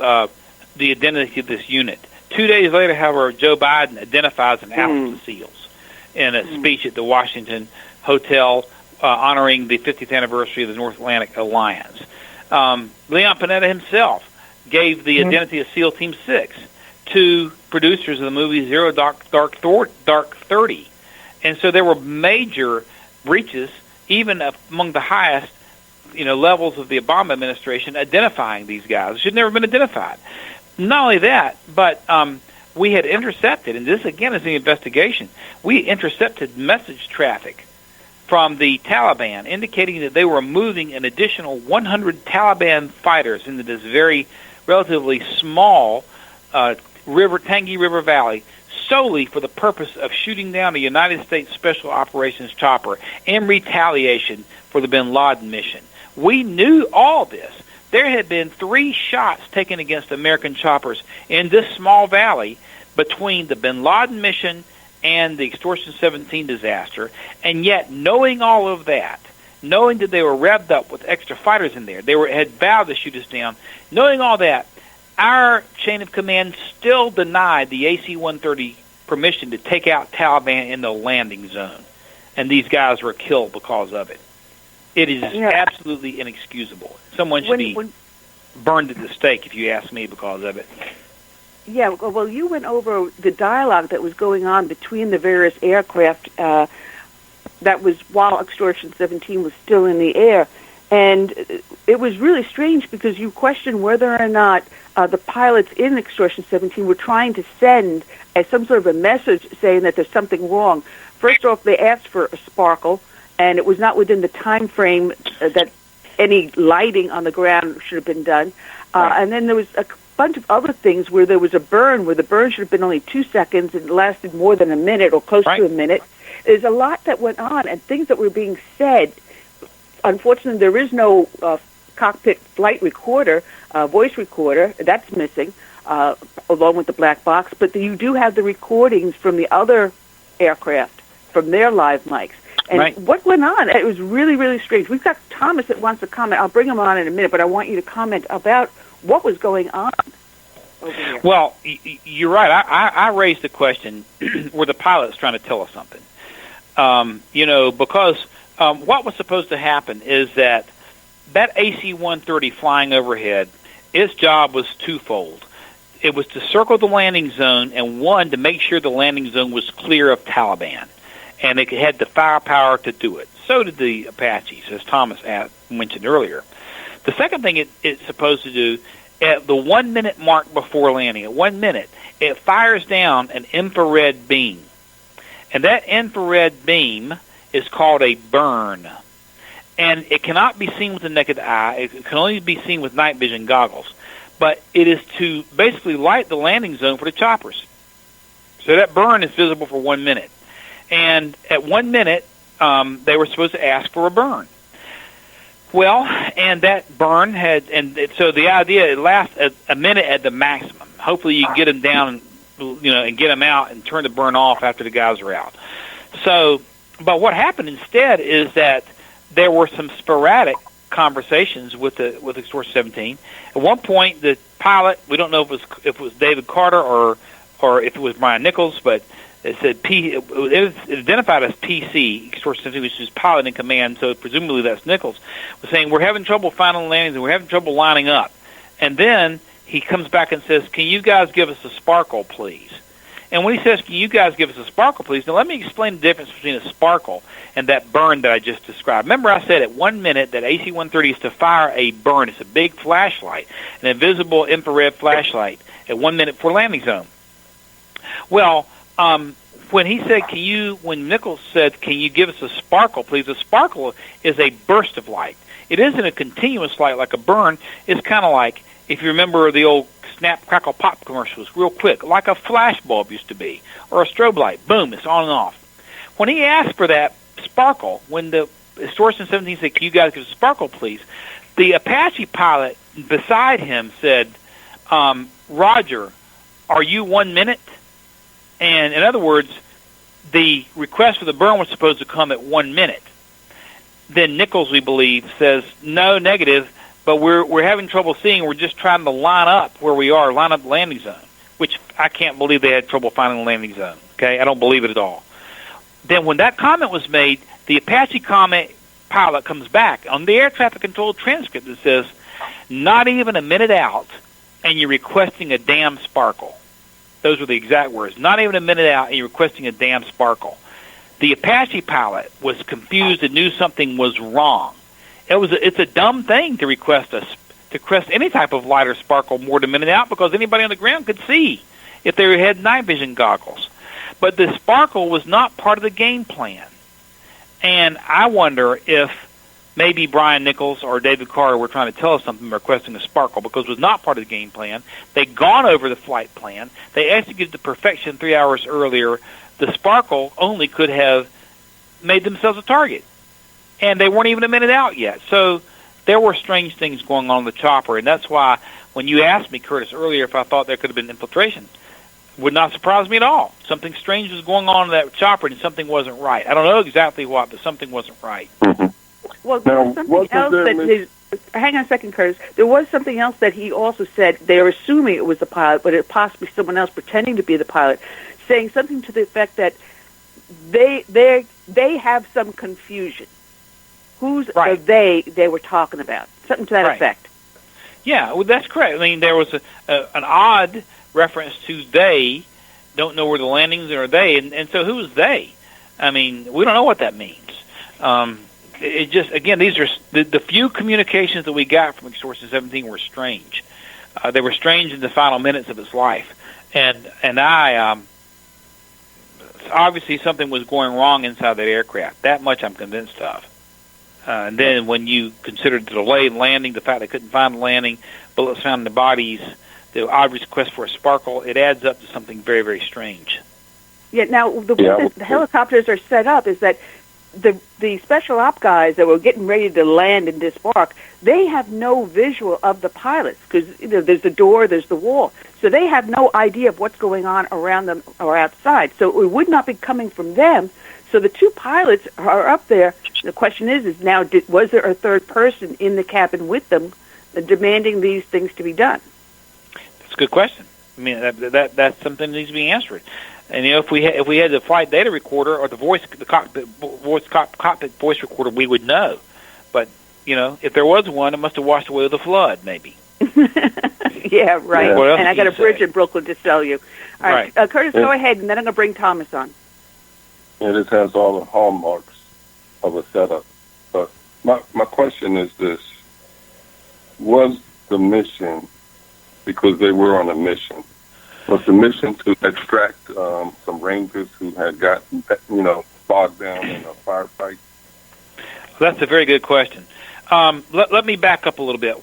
the identity of this unit. 2 days later, however, Joe Biden identifies and outs the SEALs in a speech at the Washington Hotel honoring the 50th anniversary of the North Atlantic Alliance. Leon Panetta himself gave the identity of SEAL Team 6 to producers of the movie Zero Dark 30. And so there were major breaches, even among the highest levels of the Obama administration, identifying these guys. They should have never been identified. Not only that, but we had intercepted, and this again is the investigation, we intercepted message traffic from the Taliban indicating that they were moving an additional 100 Taliban fighters into this very relatively small Tangi River Valley solely for the purpose of shooting down a United States Special Operations chopper in retaliation for the bin Laden mission. We knew all this. There had been 3 shots taken against American choppers in this small valley between the bin Laden mission and the Extortion 17 disaster, and yet knowing all of that, knowing that they were revved up with extra fighters in there, had vowed to shoot us down, knowing all that, our chain of command still denied the AC-130 permission to take out Taliban in the landing zone, and these guys were killed because of it. It is absolutely inexcusable. Someone should be burned at the stake, if you ask me, because of it. Yeah, well, you went over the dialogue that was going on between the various aircraft that was while Extortion 17 was still in the air. And it was really strange because you questioned whether or not the pilots in Extortion 17 were trying to send some sort of a message saying that there's something wrong. First off, they asked for a sparkle, and it was not within the time frame that any lighting on the ground should have been done. And then there was a bunch of other things where there was a burn, where the burn should have been only 2 seconds and lasted more than a minute or close to a minute. There's a lot that went on and things that were being said. Unfortunately, there is no cockpit flight recorder, voice recorder. That's missing, along with the black box. But you do have the recordings from the other aircraft, from their live mics. And what went on? It was really, really strange. We've got Thomas that wants to comment. I'll bring him on in a minute, but I want you to comment about what was going on over here. Well, you're right. I raised the question, were the pilots trying to tell us something? Because what was supposed to happen is that AC-130 flying overhead, its job was twofold. It was to circle the landing zone, and one, to make sure the landing zone was clear of Taliban. And it had the firepower to do it. So did the Apaches, as Thomas mentioned earlier. The second thing it's supposed to do, at the 1 minute mark before landing, at 1 minute, it fires down an infrared beam. And that infrared beam is called a burn. And it cannot be seen with the naked eye. It can only be seen with night vision goggles. But it is to basically light the landing zone for the choppers. So that burn is visible for 1 minute. And at 1 minute, they were supposed to ask for a burn. Well, and that burn so the idea, it lasts a minute at the maximum. Hopefully you can get them down, and get them out and turn the burn off after the guys are out. So, but what happened instead is that there were some sporadic conversations with Extortion 17. At one point, the pilot, we don't know if it was David Carter or if it was Brian Nichols, but it said it identified as PC, Extortion 17, which is pilot in command, so presumably that's Nichols, was saying, we're having trouble finding landings and we're having trouble lining up. And then he comes back and says, can you guys give us a sparkle, please? And when he says, can you guys give us a sparkle, please? Now, let me explain the difference between a sparkle and that burn that I just described. Remember I said at 1 minute that AC-130 is to fire a burn. It's a big flashlight, an invisible infrared flashlight at 1 minute for landing zone. Well, when he said, when Nichols said, can you give us a sparkle, please? A sparkle is a burst of light. It isn't a continuous light like a burn. It's kind of like, if you remember the old snap, crackle, pop commercials, real quick, like a flash bulb used to be, or a strobe light. Boom, it's on and off. When he asked for that sparkle, when the Extortion 17 said, can you guys give us a sparkle, please? The Apache pilot beside him said, Roger, are you 1 minute? And in other words, the request for the burn was supposed to come at 1 minute. Then Nichols, we believe, says, no, negative, but we're having trouble seeing. We're just trying to line up where we are, line up the landing zone, which I can't believe they had trouble finding the landing zone. Okay, I don't believe it at all. Then when that comment was made, the Apache pilot comes back on the air traffic control transcript that says, not even a minute out, and you're requesting a damn sparkle. Those were the exact words. Not even a minute out, and you're requesting a damn sparkle. The Apache pilot was confused and knew something was wrong. It's a dumb thing to request any type of light or sparkle more than a minute out, because anybody on the ground could see if they had night vision goggles. But the sparkle was not part of the game plan. And I wonder if maybe Brian Nichols or David Carter were trying to tell us something requesting a sparkle, because it was not part of the game plan. They'd gone over the flight plan. They executed to perfection 3 hours earlier. The sparkle only could have made themselves a target. And they weren't even a minute out yet. So there were strange things going on in the chopper, and that's why when you asked me, Curtis, earlier if I thought there could have been infiltration, it would not surprise me at all. Something strange was going on in that chopper, and something wasn't right. I don't know exactly what, but something wasn't right. Mm-hmm. Well, there was something else hang on a second, Curtis. There was something else that he also said. They were assuming it was the pilot, but it possibly someone else pretending to be the pilot, saying something to the effect that they have some confusion. Who's the they were talking about? Something to that effect. Yeah, well, that's correct. I mean, there was an odd reference to they don't know where the landings are. And so who is they? I mean, we don't know what that means. It just, again, these are the few communications that we got from Extortion 17 were strange. They were strange in the final minutes of its life, and I obviously something was going wrong inside that aircraft. That much I'm convinced of. And then when you consider the delay in landing, the fact they couldn't find the landing, bullets found in the bodies, the odd request for a sparkle, it adds up to something very, very strange. Yeah. Now the way the helicopters are set up is that the special op guys that were getting ready to land and disembark, they have no visual of the pilots because there's the door, there's the wall, so they have no idea of what's going on around them or outside. So it would not be coming from them. So the two pilots are up there. The question is now, was there a third person in the cabin with them demanding these things to be done? That's a good question. I mean, that's something that needs to be answered. And if we had the flight data recorder or the cockpit voice recorder, we would know. But if there was one, it must have washed away with the flood, maybe. Yeah, right. Yeah. And I got a bridge in Brooklyn to sell you. All right, Curtis, go ahead, and then I'm going to bring Thomas on. And it has all the hallmarks of a setup. But my question is this. was the mission, because they were on a mission, was the mission to extract some Rangers who had gotten, bogged down in a firefight? That's a very good question. Let me back up a little bit.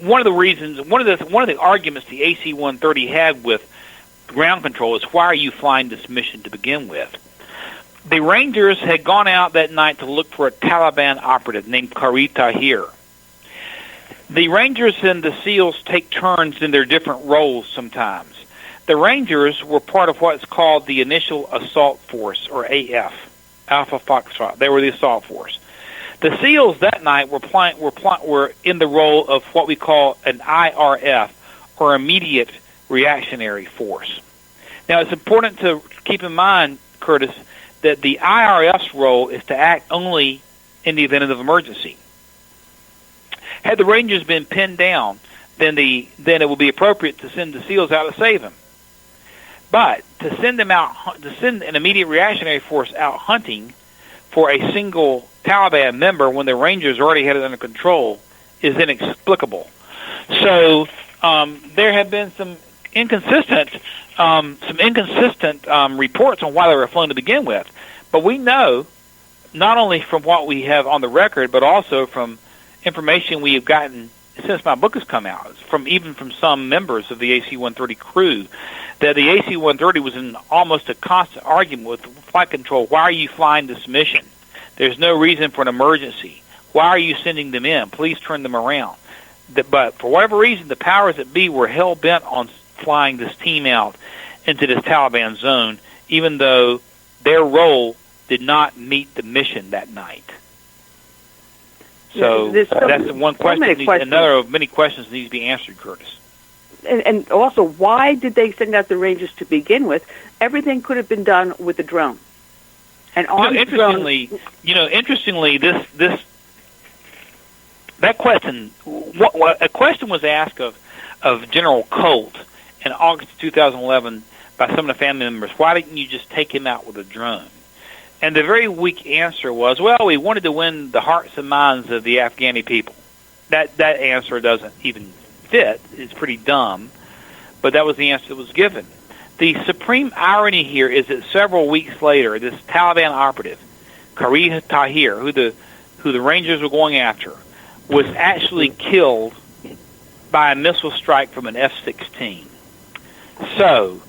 One of the arguments the AC-130 had with ground control is, why are you flying this mission to begin with? The Rangers had gone out that night to look for a Taliban operative named Kari Tahir. The Rangers and the SEALs take turns in their different roles sometimes. The Rangers were part of what's called the Initial Assault Force, or AF, Alpha Foxtrot. They were the assault force. The SEALs that night were in the role of what we call an IRF, or Immediate Reactionary Force. Now, it's important to keep in mind, Curtis, that the IRF's role is to act only in the event of emergency. Had the Rangers been pinned down, then it would be appropriate to send the SEALs out to save them. But to send an immediate reactionary force out hunting for a single Taliban member when the Rangers already had it under control is inexplicable. So there have been some inconsistent reports on why they were flown to begin with. But we know, not only from what we have on the record, but also from information we have gotten since my book has come out, even from some members of the AC-130 crew, that the AC-130 was in almost a constant argument with flight control. Why are you flying this mission? There's no reason for an emergency. Why are you sending them in? Please turn them around. But for whatever reason, the powers that be were hell-bent on flying this team out into this Taliban zone, even though their role did not meet the mission that night. So that's the one question. Another of many questions needs to be answered, Curtis. And also, why did they send out the Rangers to begin with? Everything could have been done with a drone. And interestingly, that question, a question was asked of General Colt in August of 2011 by some of the family members. Why didn't you just take him out with a drone? And the very weak answer was, well, we wanted to win the hearts and minds of the Afghani people. That answer doesn't even fit. It's pretty dumb, but that was the answer that was given. The supreme irony here is that several weeks later, this Taliban operative, Kari Tahir, who the Rangers were going after, was actually killed by a missile strike from an F-16. So,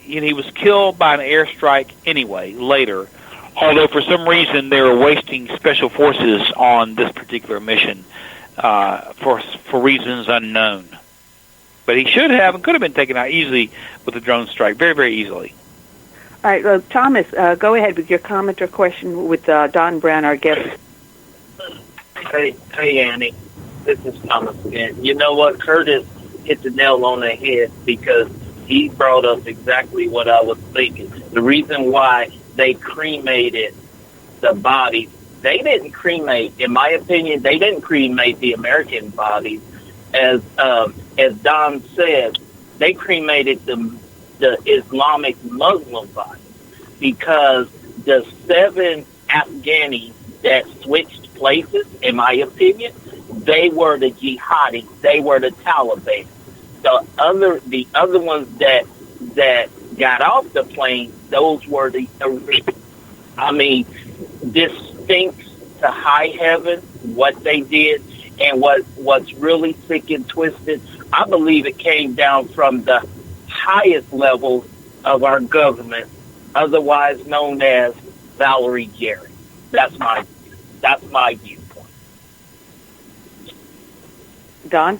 he was killed by an airstrike anyway, later, although for some reason they were wasting special forces on this particular mission for reasons unknown. But he should have and could have been taken out easily with a drone strike, very, very easily. All right, Thomas, go ahead with your comment or question with Don Brown, our guest. Hey, Annie. This is Thomas again. You know what? Curtis hit the nail on the head because he brought up exactly what I was thinking. The reason why they cremated the bodies, they didn't cremate, in my opinion, they didn't cremate the American bodies. As Don said, they cremated the Islamic Muslim bodies because the 7 Afghani that switched places, in my opinion, they were the jihadis. They were the Taliban. The other ones that got off the plane, those were the original. I mean, this stinks to high heaven what they did, and what's really sick and twisted. I believe it came down from the highest levels of our government, otherwise known as Valerie Jarrett. That's my viewpoint. Don?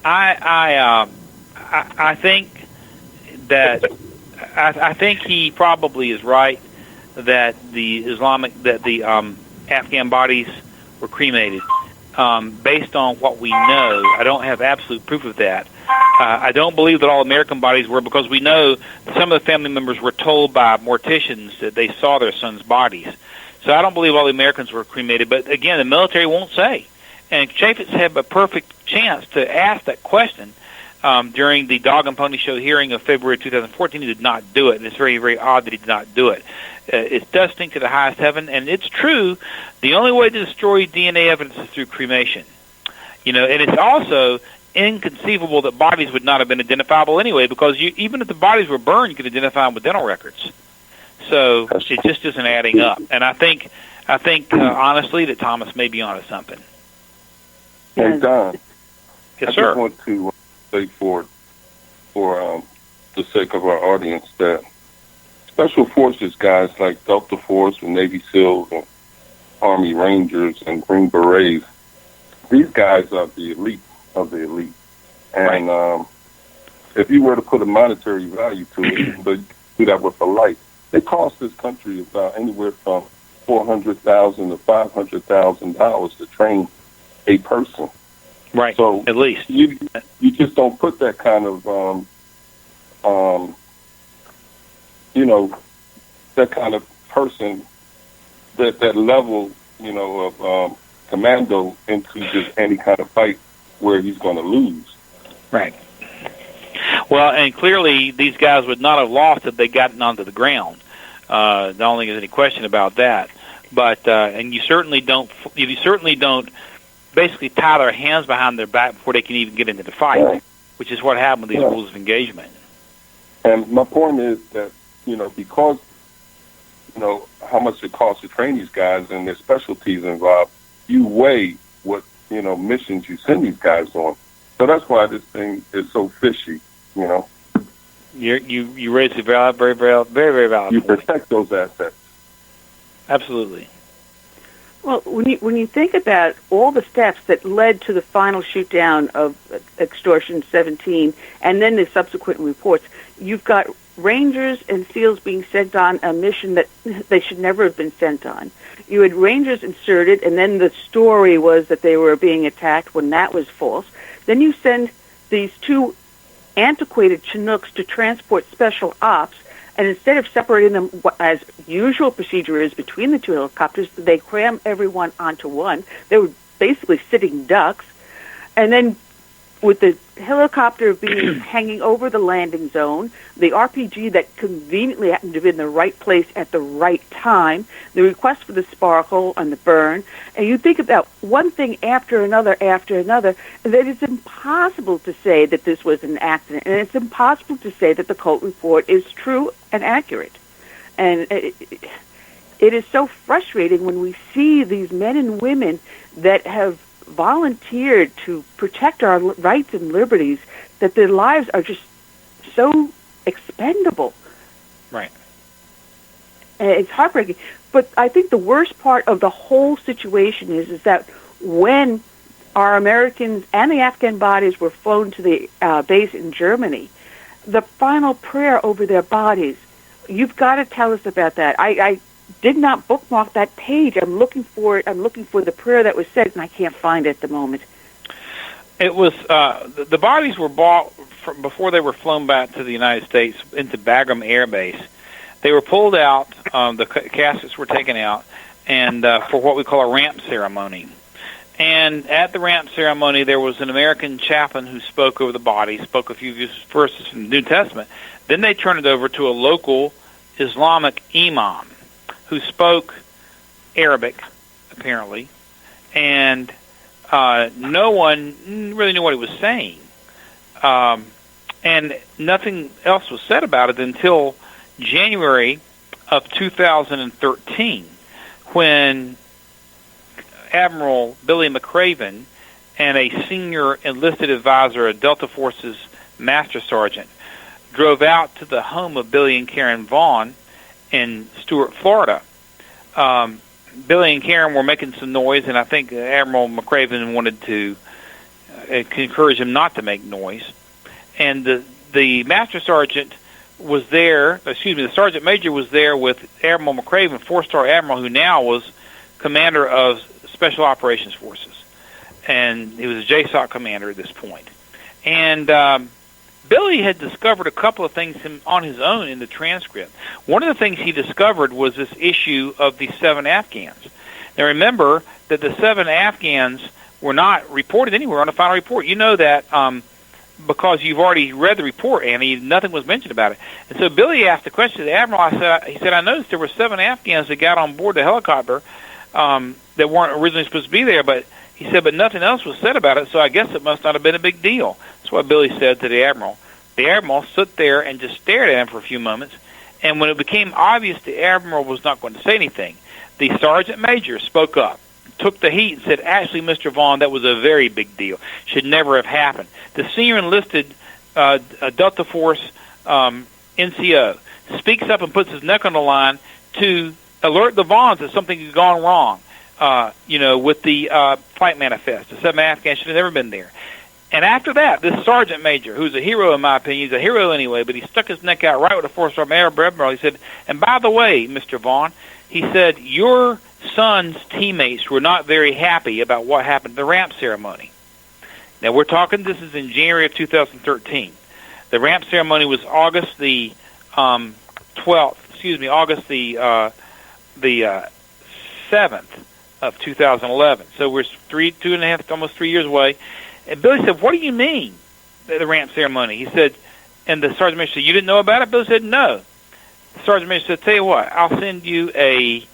I think that I think he probably is right that the Afghan bodies were cremated. Based on what we know, I don't have absolute proof of that. I don't believe that all American bodies were, because we know some of the family members were told by morticians that they saw their sons' bodies. So I don't believe all the Americans were cremated. But again, the military won't say. And Chaffetz had a perfect chance to ask that question during the Dog and Pony Show hearing of February 2014. He did not do it, and it's very, very odd that he did not do it. It does stink to the highest heaven, and it's true. The only way to destroy DNA evidence is through cremation. And it's also inconceivable that bodies would not have been identifiable anyway, because even if the bodies were burned, you could identify them with dental records. So it just isn't adding up. And I think honestly that Thomas may be onto something. And Don, yes, I sir. just want to say for the sake of our audience that Special Forces guys like Delta Force and Navy SEALs and Army Rangers and Green Berets, these guys are the elite of the elite. And right. If you were to put a monetary value to it, but do that with a life, it costs this country about anywhere from $400,000 to $500,000 to train a person. Right. So at least you just don't put that kind of that kind of person, that level, of commando into just any kind of fight where he's going to lose. Right. Well, and clearly these guys would not have lost if they gotten onto the ground. I don't think there's any question about that. But and you certainly don't basically tie their hands behind their back before they can even get into the fight, right. Which is what happened with these rules of engagement. And my point is that because how much it costs to train these guys and their specialties involved, you weigh what missions you send these guys on. So that's why this thing is so fishy. You raise a very, very, very, very valid You point. protect those assets. Absolutely. Well, when you think about all the steps that led to the final shoot down of Extortion 17 and then the subsequent reports, you've got Rangers and SEALs being sent on a mission that they should never have been sent on. You had Rangers inserted, and then the story was that they were being attacked when that was false. Then you send these two antiquated Chinooks to transport special ops, and instead of separating them as usual procedure is between the two helicopters, they cram everyone onto one. They were basically sitting ducks. And then with the helicopter being hanging over the landing zone, the RPG that conveniently happened to be in the right place at the right time, the request for the sparkle and the burn, and you think about one thing after another, that it's impossible to say that this was an accident, and it's impossible to say that the Colt report is true and accurate. And it is so frustrating when we see these men and women that have volunteered to protect our rights and liberties, that their lives are just so expendable. Right. And it's heartbreaking. But I think the worst part of the whole situation is that when our Americans and the Afghan bodies were flown to the base in Germany, the final prayer over their bodies, you've got to tell us about that. I did not bookmark that page. I'm looking for it. I'm looking for the prayer that was said, and I can't find it at the moment. It was the bodies were bought before they were flown back to the United States into Bagram Air Base. They were pulled out. The caskets were taken out, and for what we call a ramp ceremony. And at the ramp ceremony, there was an American chaplain who spoke over the body, spoke a few verses from the New Testament. Then they turned it over to a local Islamic imam who spoke Arabic, apparently, and no one really knew what he was saying. And nothing else was said about it until January of 2013, when Admiral Billy McRaven and a senior enlisted advisor, a Delta Forces Master Sergeant, drove out to the home of Billy and Karen Vaughn in Stuart, Florida. Billy and Karen were making some noise, and I think Admiral McRaven wanted to encourage him not to make noise. And the Master Sergeant was there, the Sergeant Major was there with Admiral McRaven, four-star Admiral, who now was commander of Special Operations Forces. And he was a JSOC commander at this point. And Billy had discovered a couple of things on his own in the transcript. One of the things he discovered was this issue of the 7 Afghans. Now remember that the 7 Afghans were not reported anywhere on the final report. You know that because you've already read the report, Annie. Nothing was mentioned about it. And so Billy asked the question to the admiral. He said, I noticed there were 7 Afghans that got on board the helicopter that weren't originally supposed to be there, but he said, but nothing else was said about it, so I guess it must not have been a big deal. That's what Billy said to the admiral. The admiral stood there and just stared at him for a few moments, and when it became obvious the admiral was not going to say anything, the sergeant major spoke up, took the heat, and said, actually, Mr. Vaughn, that was a very big deal. Should never have happened. The senior enlisted Delta Force NCO speaks up and puts his neck on the line to alert the Vaughns that something had gone wrong, with the flight manifest. The 7 Afghans should have never been there. And after that, this sergeant major, who's a hero in my opinion, he's a hero anyway, but he stuck his neck out right with a 4-star admiral. He said, and by the way, Mr. Vaughn, he said, your son's teammates were not very happy about what happened at the ramp ceremony. Now, we're talking, this is in January of 2013. The ramp ceremony was August the 7th of 2011. So we're 2.5, almost 3 years away. And Billy said, what do you mean, the ramp ceremony? He said, and the sergeant major said, you didn't know about it? Billy said, no. The sergeant major said, tell you what, I'll send you a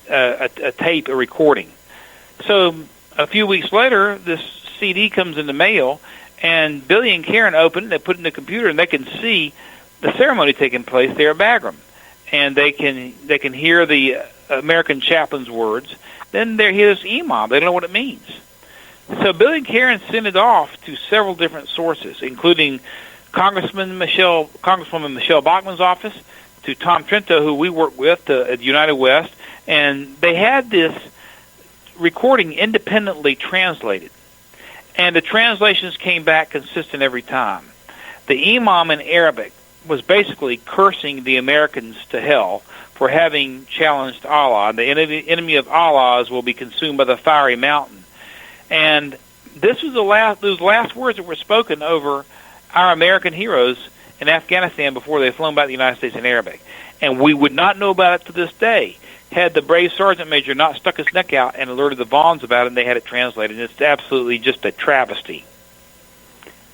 tape, a recording. So a few weeks later, this CD comes in the mail, and Billy and Karen open it, they put it in the computer, and they can see the ceremony taking place there at Bagram. And they can hear the American chaplain's words. Then they hear this imam. They don't know what it means. So Billy and Karen sent it off to several different sources, including Congresswoman Michelle Bachmann's office, to Tom Trento, who we work with at United West, and they had this recording independently translated. And the translations came back consistent every time. The imam in Arabic was basically cursing the Americans to hell for having challenged Allah. The enemy of Allah's will be consumed by the fiery mountain. And this was those last words that were spoken over our American heroes in Afghanistan before they flown back to the United States in Arabic. And we would not know about it to this day had the brave sergeant major not stuck his neck out and alerted the Vaughns about it, and they had it translated. And it's absolutely just a travesty.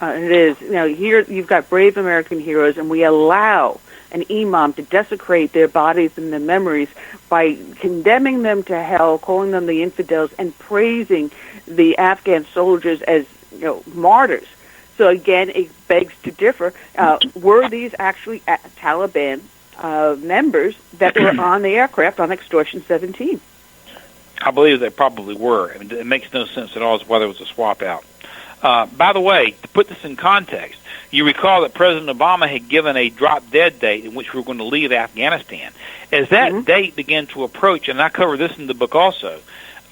It is. Here you've got brave American heroes, and we allow an imam to desecrate their bodies and their memories by condemning them to hell, calling them the infidels, and praising the Afghan soldiers as martyrs. So again, it begs to differ. Were these actually Taliban members that were on the aircraft on Extortion 17? I believe they probably were. I mean, it makes no sense at all as whether it was a swap out. By the way, to put this in context, you recall that President Obama had given a drop-dead date in which we were going to leave Afghanistan. As that date began to approach, and I cover this in the book also,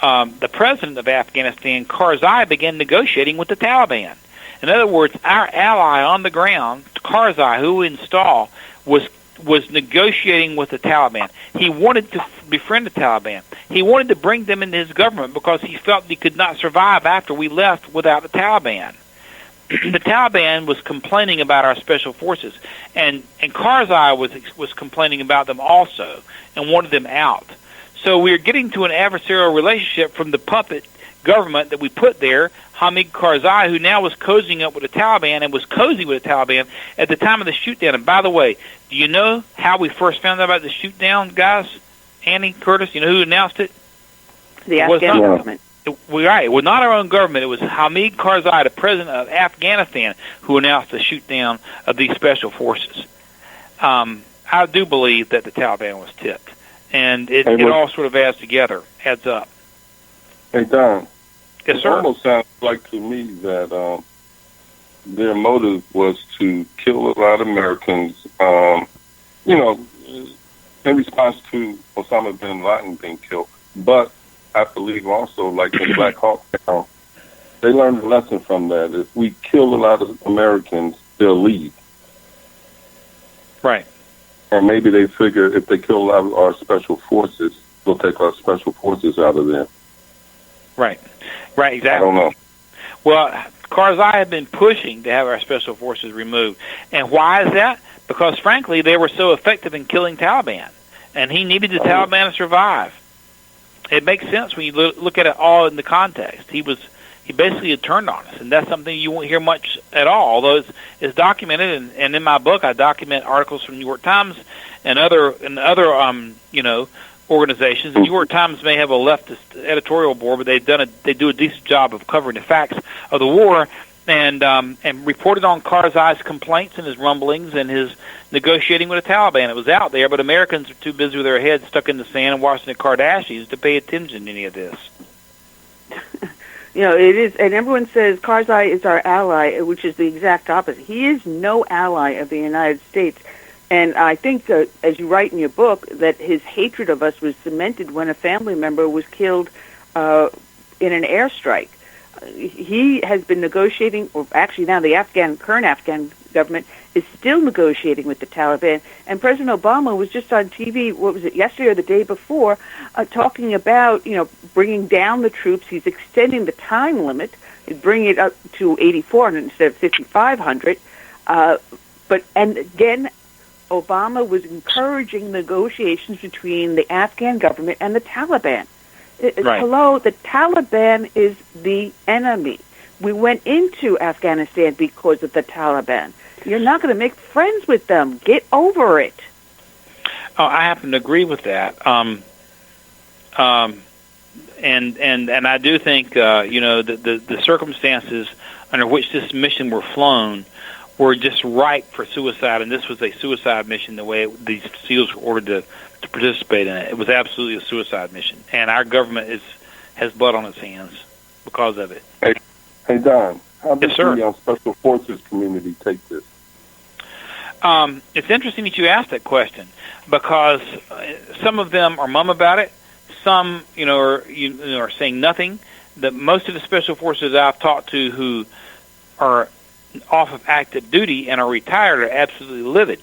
the president of Afghanistan, Karzai, began negotiating with the Taliban. In other words, our ally on the ground, Karzai, who we install, was negotiating with the Taliban. He wanted to befriend the Taliban. He wanted to bring them into his government because he felt he could not survive after we left without the Taliban. The Taliban was complaining about our special forces, and Karzai was complaining about them also and wanted them out. So we are getting to an adversarial relationship from the puppet government that we put there, Hamid Karzai, who now was cozying up with the Taliban and was cozy with the Taliban at the time of the shoot-down. And by the way, do you know how we first found out about the shoot-down, guys? Annie, Curtis, you know who announced it? The Afghan government. It was not our own government. It was Hamid Karzai, the president of Afghanistan, who announced the shoot-down of these special forces. I do believe that the Taliban was tipped. And it all sort of adds up. Hey, Don. Yes, sir. It almost sounds like to me that their motive was to kill a lot of Americans, in response to Osama bin Laden being killed. But I believe also, like in Black Hawk Down, they learned a lesson from that. If we kill a lot of Americans, they'll leave. Right. Or maybe they figure if they kill a lot of our special forces, they'll take our special forces out of there. Right, exactly. I don't know. Well, Karzai had been pushing to have our special forces removed. And why is that? Because, frankly, they were so effective in killing Taliban. And he needed the Taliban to survive. It makes sense when you look at it all in the context. He was he basically had turned on us, and that's something you won't hear much at all. Although it's documented, and in my book I document articles from New York Times and other organizations. The New York Times may have a leftist editorial board, but they do a decent job of covering the facts of the war, and reported on Karzai's complaints and his rumblings and his negotiating with the Taliban. It was out there, but Americans are too busy with their heads stuck in the sand and watching the Kardashians to pay attention to any of this. It is, and everyone says Karzai is our ally, which is the exact opposite. He is no ally of the United States. And I think, as you write in your book, that his hatred of us was cemented when a family member was killed in an airstrike. He has been negotiating, or actually now the current Afghan government is still negotiating with the Taliban. And President Obama was just on TV, what was it, yesterday or the day before, talking about, bringing down the troops. He's extending the time limit. He's bringing it up to 8,400 instead of 5,500. And again, Obama was encouraging negotiations between the Afghan government and the Taliban. Right. Hello, the Taliban is the enemy. We went into Afghanistan because of the Taliban. You're not going to make friends with them. Get over it. Oh, I happen to agree with that. And I do think the circumstances under which this mission were flown were just ripe for suicide, and this was a suicide mission. The way these SEALs were ordered to participate in it was absolutely a suicide mission, and our government has blood on its hands because of it. Hey Don, how does Yes, sir. the Special Forces community take this? It's interesting that you asked that question, because some of them are mum about it. Some, are saying nothing. Most of the Special Forces I've talked to who are off of active duty and are retired are absolutely livid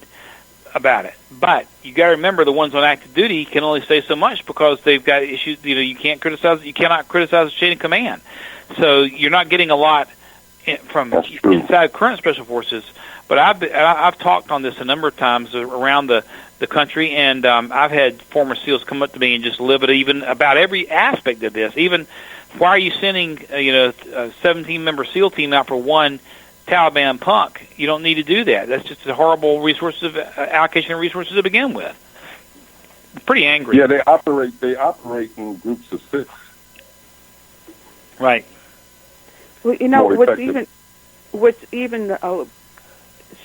about it. But you got to remember, the ones on active duty can only say so much because they've got issues. You cannot criticize the chain of command. So you're not getting a lot from inside current Special Forces. But I've talked on this a number of times around the country, and I've had former SEALs come up to me and just livid even about every aspect of this. Even, why are you sending a 17-member SEAL team out for one Taliban punk? You don't need to do that. That's just a horrible allocation of resources to begin with. Pretty angry. Yeah, they operate in groups of 6. Right. Well, what's even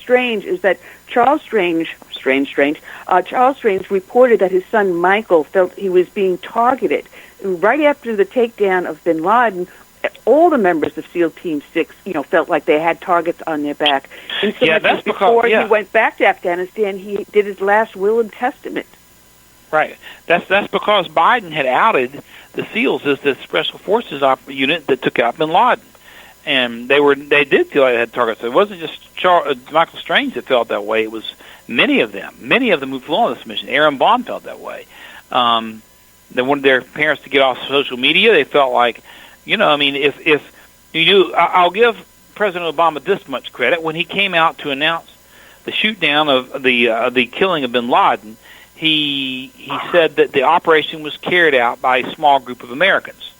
strange is that Charles Strange reported that his son Michael felt he was being targeted right after the takedown of bin Laden. All the members of SEAL Team 6, felt like they had targets on their back. And so that's before because, he went back to Afghanistan, he did his last will and testament. Right. That's because Biden had outed the SEALs as the Special Forces unit that took out bin Laden, and they did feel like they had targets. It wasn't just Michael Strange that felt that way. It was many of them. Many of them who flew on this mission. Aaron Bond felt that way. They wanted their parents to get off social media. They felt like, if you do, I'll give President Obama this much credit. When he came out to announce the shoot down of the killing of bin Laden, he said that the operation was carried out by a small group of Americans.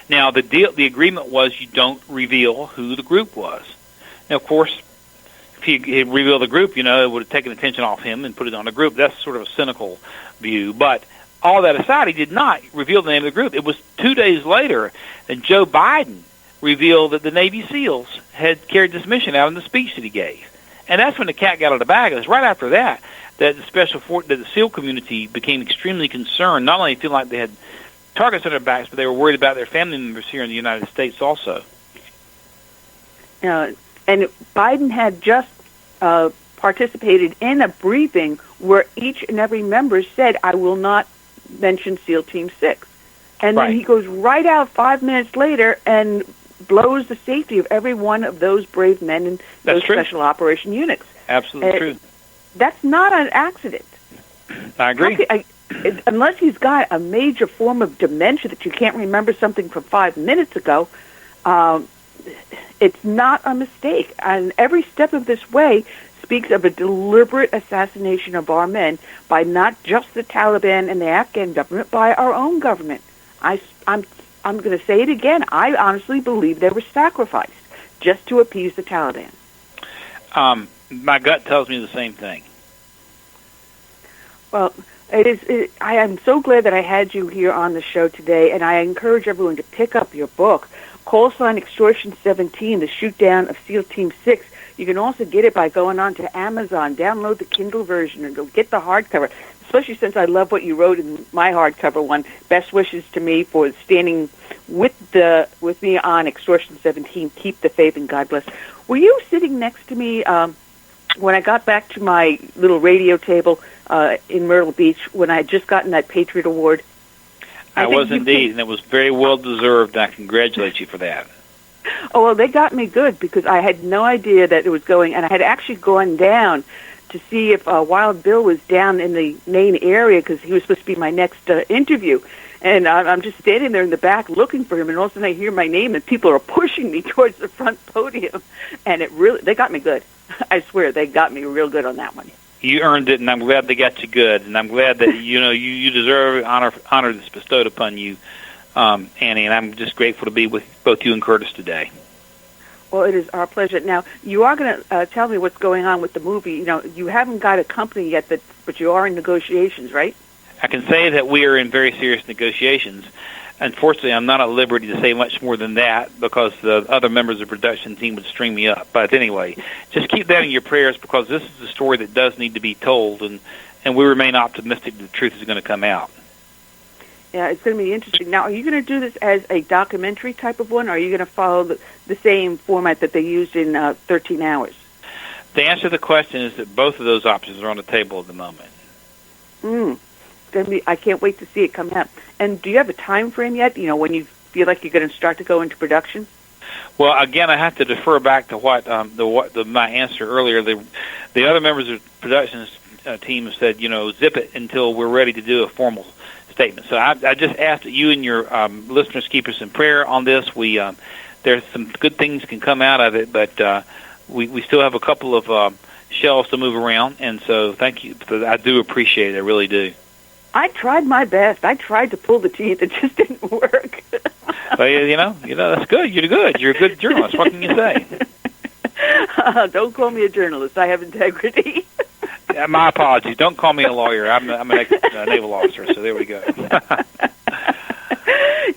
Now, the agreement was you don't reveal who the group was. Now, of course, if he revealed the group, it would have taken attention off him and put it on the group. That's sort of a cynical view. But all that aside, he did not reveal the name of the group. It was 2 days later that Joe Biden revealed that the Navy SEALs had carried this mission out in the speech that he gave. And that's when the cat got out of the bag. It was right after that that the SEAL community became extremely concerned, not only feeling like they had targets on their backs, but they were worried about their family members here in the United States also. And Biden had just participated in a briefing where each and every member said, I will not mention SEAL Team 6. And then he goes right out 5 minutes later and blows the safety of every one of those brave men in those special operation units. Absolutely true. That's not an accident. I agree. Unless he's got a major form of dementia that you can't remember something from 5 minutes ago, it's not a mistake. And every step of this way speaks of a deliberate assassination of our men by not just the Taliban and the Afghan government, by our own government. I'm I'm going to say it again. I honestly believe they were sacrificed just to appease the Taliban. My gut tells me the same thing. Well, I am so glad that I had you here on the show today, and I encourage everyone to pick up your book, Call Sign Extortion 17, The Shootdown of SEAL Team 6. You can also get it by going on to Amazon, download the Kindle version, and go get the hardcover, especially since I love what you wrote in my hardcover one, Best Wishes to Me for standing with me on Extortion 17, Keep the Faith and God Bless. Were you sitting next to me when I got back to my little radio table in Myrtle Beach when I had just gotten that Patriot Award? I was indeed, and it was very well deserved, and I congratulate you for that. Oh, well, they got me good because I had no idea that it was going, and I had actually gone down to see if Wild Bill was down in the main area because he was supposed to be my next interview. And I'm just standing there in the back looking for him, and all of a sudden I hear my name, and people are pushing me towards the front podium, and they got me good. I swear, they got me real good on that one. You earned it, and I'm glad they got you good, and I'm glad that you deserve honor that's bestowed upon you, Annie, and I'm just grateful to be with both you and Curtis today. Well, it is our pleasure. Now, you are going to tell me what's going on with the movie. You haven't got a company yet, but you are in negotiations, right? I can say that we are in very serious negotiations. Unfortunately, I'm not at liberty to say much more than that because the other members of the production team would string me up. But anyway, just keep that in your prayers because this is a story that does need to be told, and we remain optimistic that the truth is going to come out. Yeah, it's going to be interesting. Now, are you going to do this as a documentary type of one, or are you going to follow the same format that they used in 13 Hours? The answer to the question is that both of those options are on the table at the moment. I can't wait to see it come out. And do you have a time frame yet, when you feel like you're going to start to go into production? Well, again, I have to defer back to what my answer earlier. The other members of the production team have said, zip it until we're ready to do a formal statement. So I just ask that you and your listeners keep us in prayer on this. There's some good things can come out of it, but we still have a couple of shelves to move around, and so thank you. I do appreciate it. I really do. I tried my best. I tried to pull the teeth. It just didn't work. Well, that's good. You're good. You're a good journalist. What can you say? Don't call me a journalist. I have integrity. My apologies. Don't call me a lawyer. I'm an ex-naval officer, so there we go.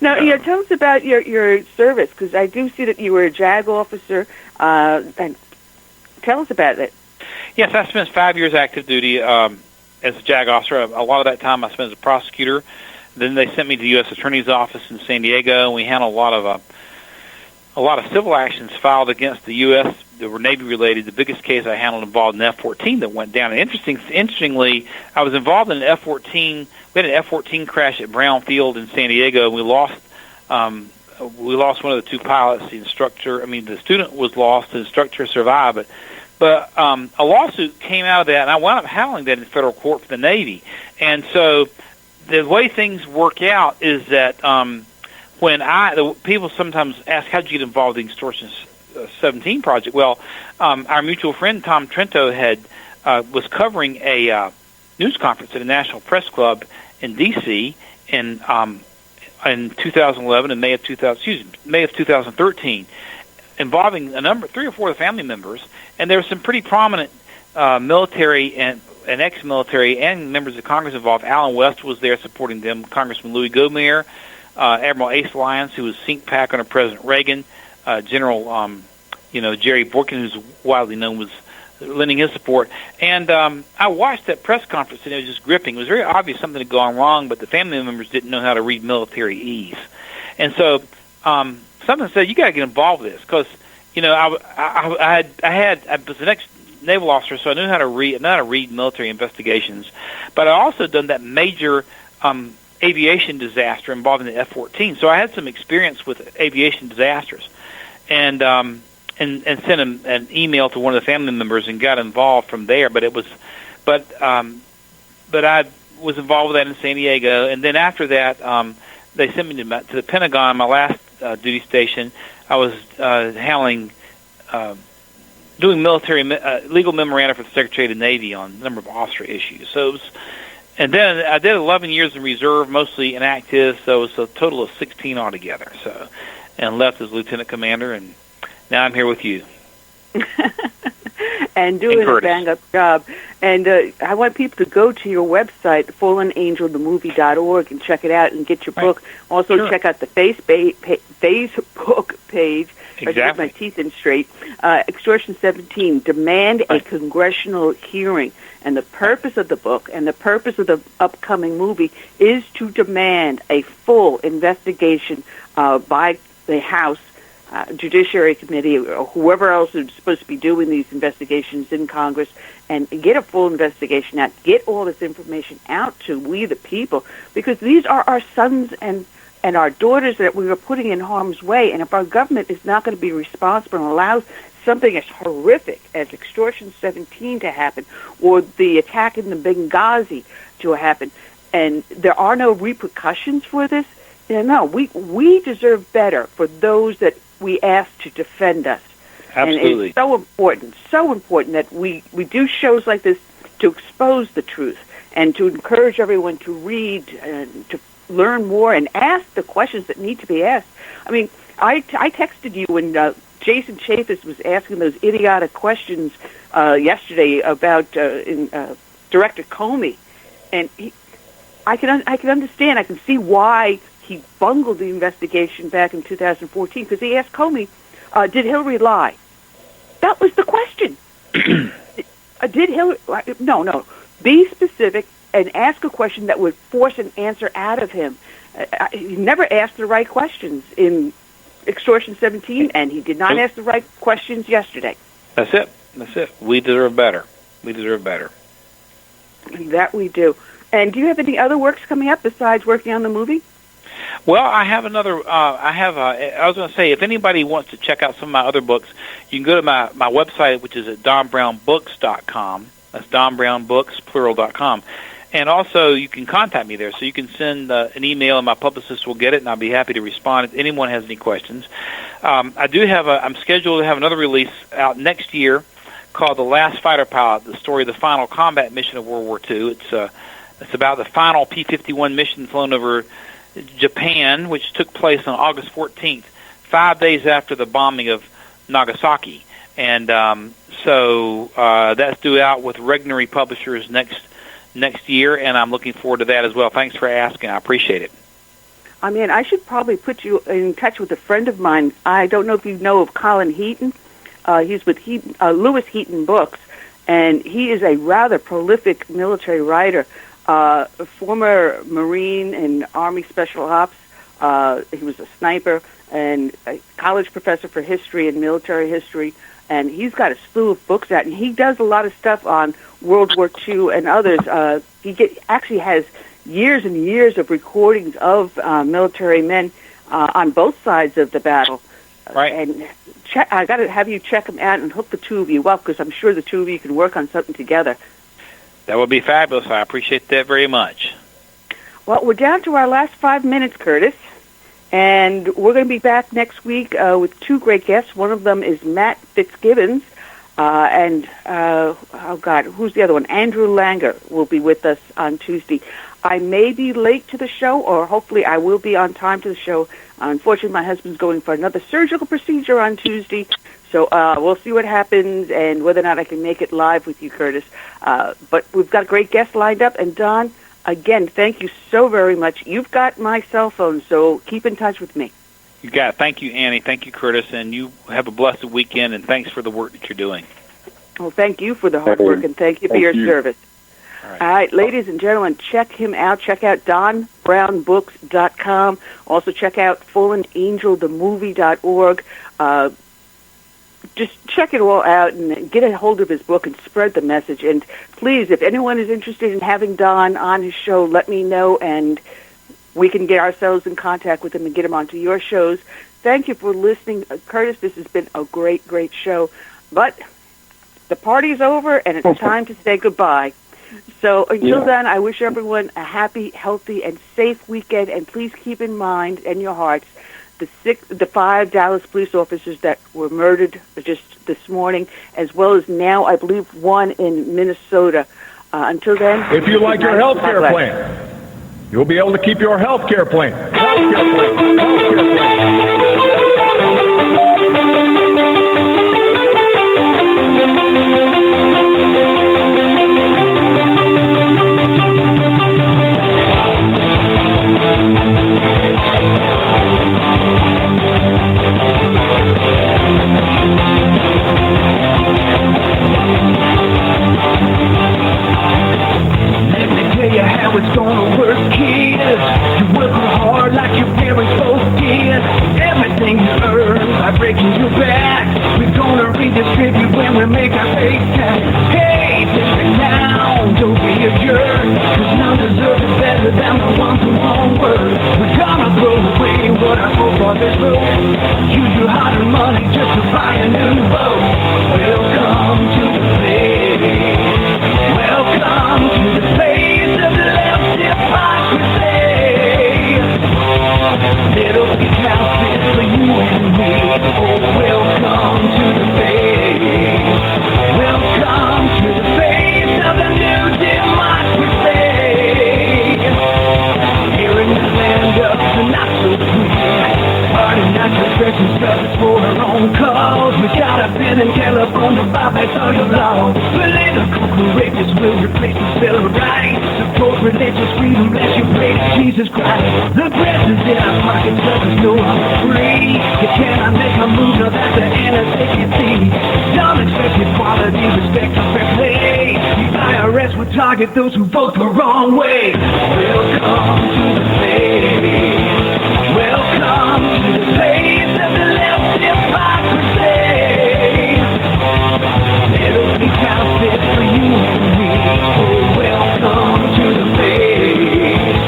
Now, tell us about your service, because I do see that you were a JAG officer. And tell us about it. Yes, I spent 5 years active duty as a JAG officer. A lot of that time I spent as a prosecutor. Then they sent me to the U.S. Attorney's Office in San Diego, and we handled a lot of civil actions filed against the U.S. that were Navy-related. The biggest case I handled involved an F-14 that went down. And interestingly, I was involved in an F-14. We had an F-14 crash at Brown Field in San Diego, and we lost one of the two pilots. The student was lost. The instructor survived, but a lawsuit came out of that, and I wound up handling that in federal court for the Navy. And so the way things work out is that people sometimes ask, how'd you get involved in the Extortion 17 project? Well, our mutual friend Tom Trento was covering a news conference at a National Press Club in D.C. in 2011 and May of 2013, involving 3 or 4 of the family members, and there were some pretty prominent military and ex-military and members of Congress involved. Alan West was there supporting them, Congressman Louis Gohmert, Admiral Ace Lyons, who was Sink Pack under President Reagan, General Jerry Boykin, who's widely known, was lending his support. And I watched that press conference, and it was just gripping. It was very obvious something had gone wrong, but the family members didn't know how to read military ease. And so something said, you got to get involved with this, because I was the next naval officer, so I knew how to read military investigations. But I also done that major aviation disaster involving the F-14, so I had some experience with aviation disasters, and sent an email to one of the family members and got involved from there. But I was involved with that in San Diego, and then after that, they sent me to the Pentagon. My last duty station, I was handling doing military legal memoranda for the Secretary of the Navy on a number of officer issues. So And then I did 11 years in reserve, mostly inactive, so it's a total of 16 altogether. So, and left as lieutenant commander, and now I'm here with you. And doing a bang-up job. And I want people to go to your website, fallenangelthemovie.org, and check it out and get your book. Also, check out the Facebook page. Exactly. I get my teeth in straight. Extortion 17, Demand a Congressional Hearing. And the purpose of the book and the purpose of the upcoming movie is to demand a full investigation by the House Judiciary Committee or whoever else is supposed to be doing these investigations in Congress, and get a full investigation out, get all this information out to we the people, because these are our sons and our daughters that we are putting in harm's way, and if our government is not going to be responsible and allows something as horrific as Extortion 17 to happen, or the attack in the Benghazi to happen, and there are no repercussions for this, no, we deserve better for those that we ask to defend us. Absolutely. And it's so important that we do shows like this to expose the truth and to encourage everyone to read and to learn more and ask the questions that need to be asked. I mean, I texted you when Jason Chaffetz was asking those idiotic questions yesterday about Director Comey, and I can understand. I can see why he bungled the investigation back in 2014, because he asked Comey, did Hillary lie? That was the question. Did Hillary... No. Be specific and ask a question that would force an answer out of him. He never asked the right questions in Extortion 17, and he did not ask the right questions yesterday. That's it. We deserve better. That we do. And do you have any other works coming up besides working on the movie? Well, I have another. I was going to say, if anybody wants to check out some of my other books, you can go to my website, which is at donbrownbooks.com. That's donbrownbooks, plural.com. And also, you can contact me there. So you can send an email, and my publicist will get it, and I'll be happy to respond if anyone has any questions. I do have I'm scheduled to have another release out next year called The Last Fighter Pilot, the story of the final combat mission of World War II. It's about the final P-51 mission flown over Japan, which took place on August 14th, 5 days after the bombing of Nagasaki. And so that's due out with Regnery Publishers next year, and I'm looking forward to that as well. Thanks for asking. I appreciate it. I mean, I should probably put you in touch with a friend of mine. I don't know if you know of Colin Heaton. He's with Lewis Heaton Books, and he is a rather prolific military writer. A former Marine and Army Special Ops. He was a sniper and a college professor for history and military history. And he's got a slew of books out, and he does a lot of stuff on World War II and others. He actually has years and years of recordings of military men on both sides of the battle. Right. And I got to have you check him out and hook the two of you up, because I'm sure the two of you can work on something together. That would be fabulous. I appreciate that very much. Well, we're down to our last 5 minutes, Curtis, and we're going to be back next week with two great guests. One of them is Matt Fitzgibbons, and, who's the other one? Andrew Langer will be with us on Tuesday. I may be late to the show, or hopefully I will be on time to the show. Unfortunately, my husband's going for another surgical procedure on Tuesday, so we'll see what happens and whether or not I can make it live with you, Curtis. But we've got a great guest lined up. And, Don, again, thank you so very much. You've got my cell phone, so keep in touch with me. You got it. Thank you, Annie. Thank you, Curtis. And you have a blessed weekend, and thanks for the work that you're doing. Well, thank you for the hard work, and thank you for your service. All right, ladies and gentlemen, check him out. Check out donbrownbooks.com. Also check out fallenangelthemovie.org. Just check it all out and get a hold of his book and spread the message. And please, if anyone is interested in having Don on his show, let me know, and we can get ourselves in contact with him and get him onto your shows. Thank you for listening. Curtis, this has been a great, great show. But the party's over, and it's time to say goodbye. So until then, I wish everyone a happy, healthy, and safe weekend. And please keep in mind and your hearts the 5 Dallas police officers that were murdered just this morning, as well as now, I believe, one in Minnesota. Until then... If you like your health care plan, you'll be able to keep your health care plan. Health care plan. Health care plan. How it's gonna work, kid. You're working hard like your parents both did. Everything you earn by breaking your back, we're gonna redistribute when we make our pay tax. Hey, take it down, don't be a jerk, cause none deserve it better than the ones who won't work. We're gonna throw away what I hope for this road. Use your hard-earned money just to buy a new boat. Welcome to the place. Welcome to the place of left hypocrisy. Little big houses for you and me. Oh, welcome to the face. Welcome to the face of the new democracy. Here in the land of the not so free. Party not your stretching stuff for our own cause. We got a pen and telephone to bypass all your laws. Political correctness will replace the civil rights. Support religious freedom, bless your praise Jesus Christ. The presence in our pockets let us know I'm free. You cannot make a move, now that's the NSAPC. Don't expect equality, respect and fair play. The IRS will target those who vote the wrong way. Welcome to the place. Welcome to the place of the left hypocrisy. Little big houses for you and me. Oh, welcome to the face.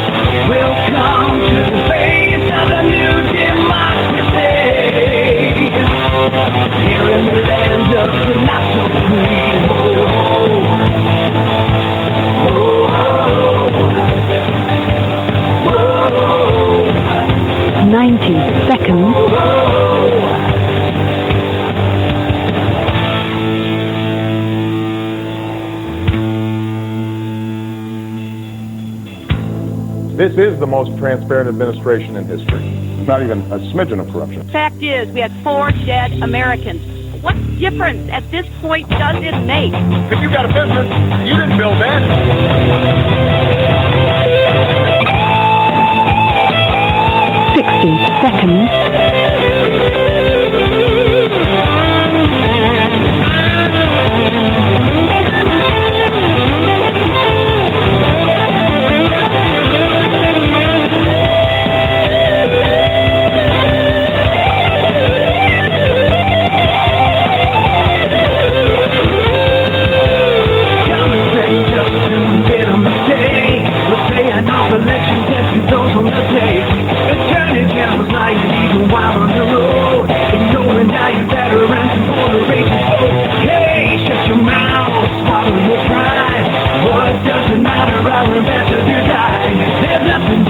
Welcome to the face of the new democracy. Here in the land of the not so free. Whoa. 90 seconds. This is the most transparent administration in history. Not even a smidgen of corruption. Fact is, we had 4 dead Americans. What difference at this point does it make? If you got a business, you didn't build that. 60 seconds. Election testing those on the day. Attorney general's lying even while on the road. Ignoring how you veterans and border agents vote. Hey, shut your mouth, swallow your pride. What does it matter? Our ambassador died. There's nothing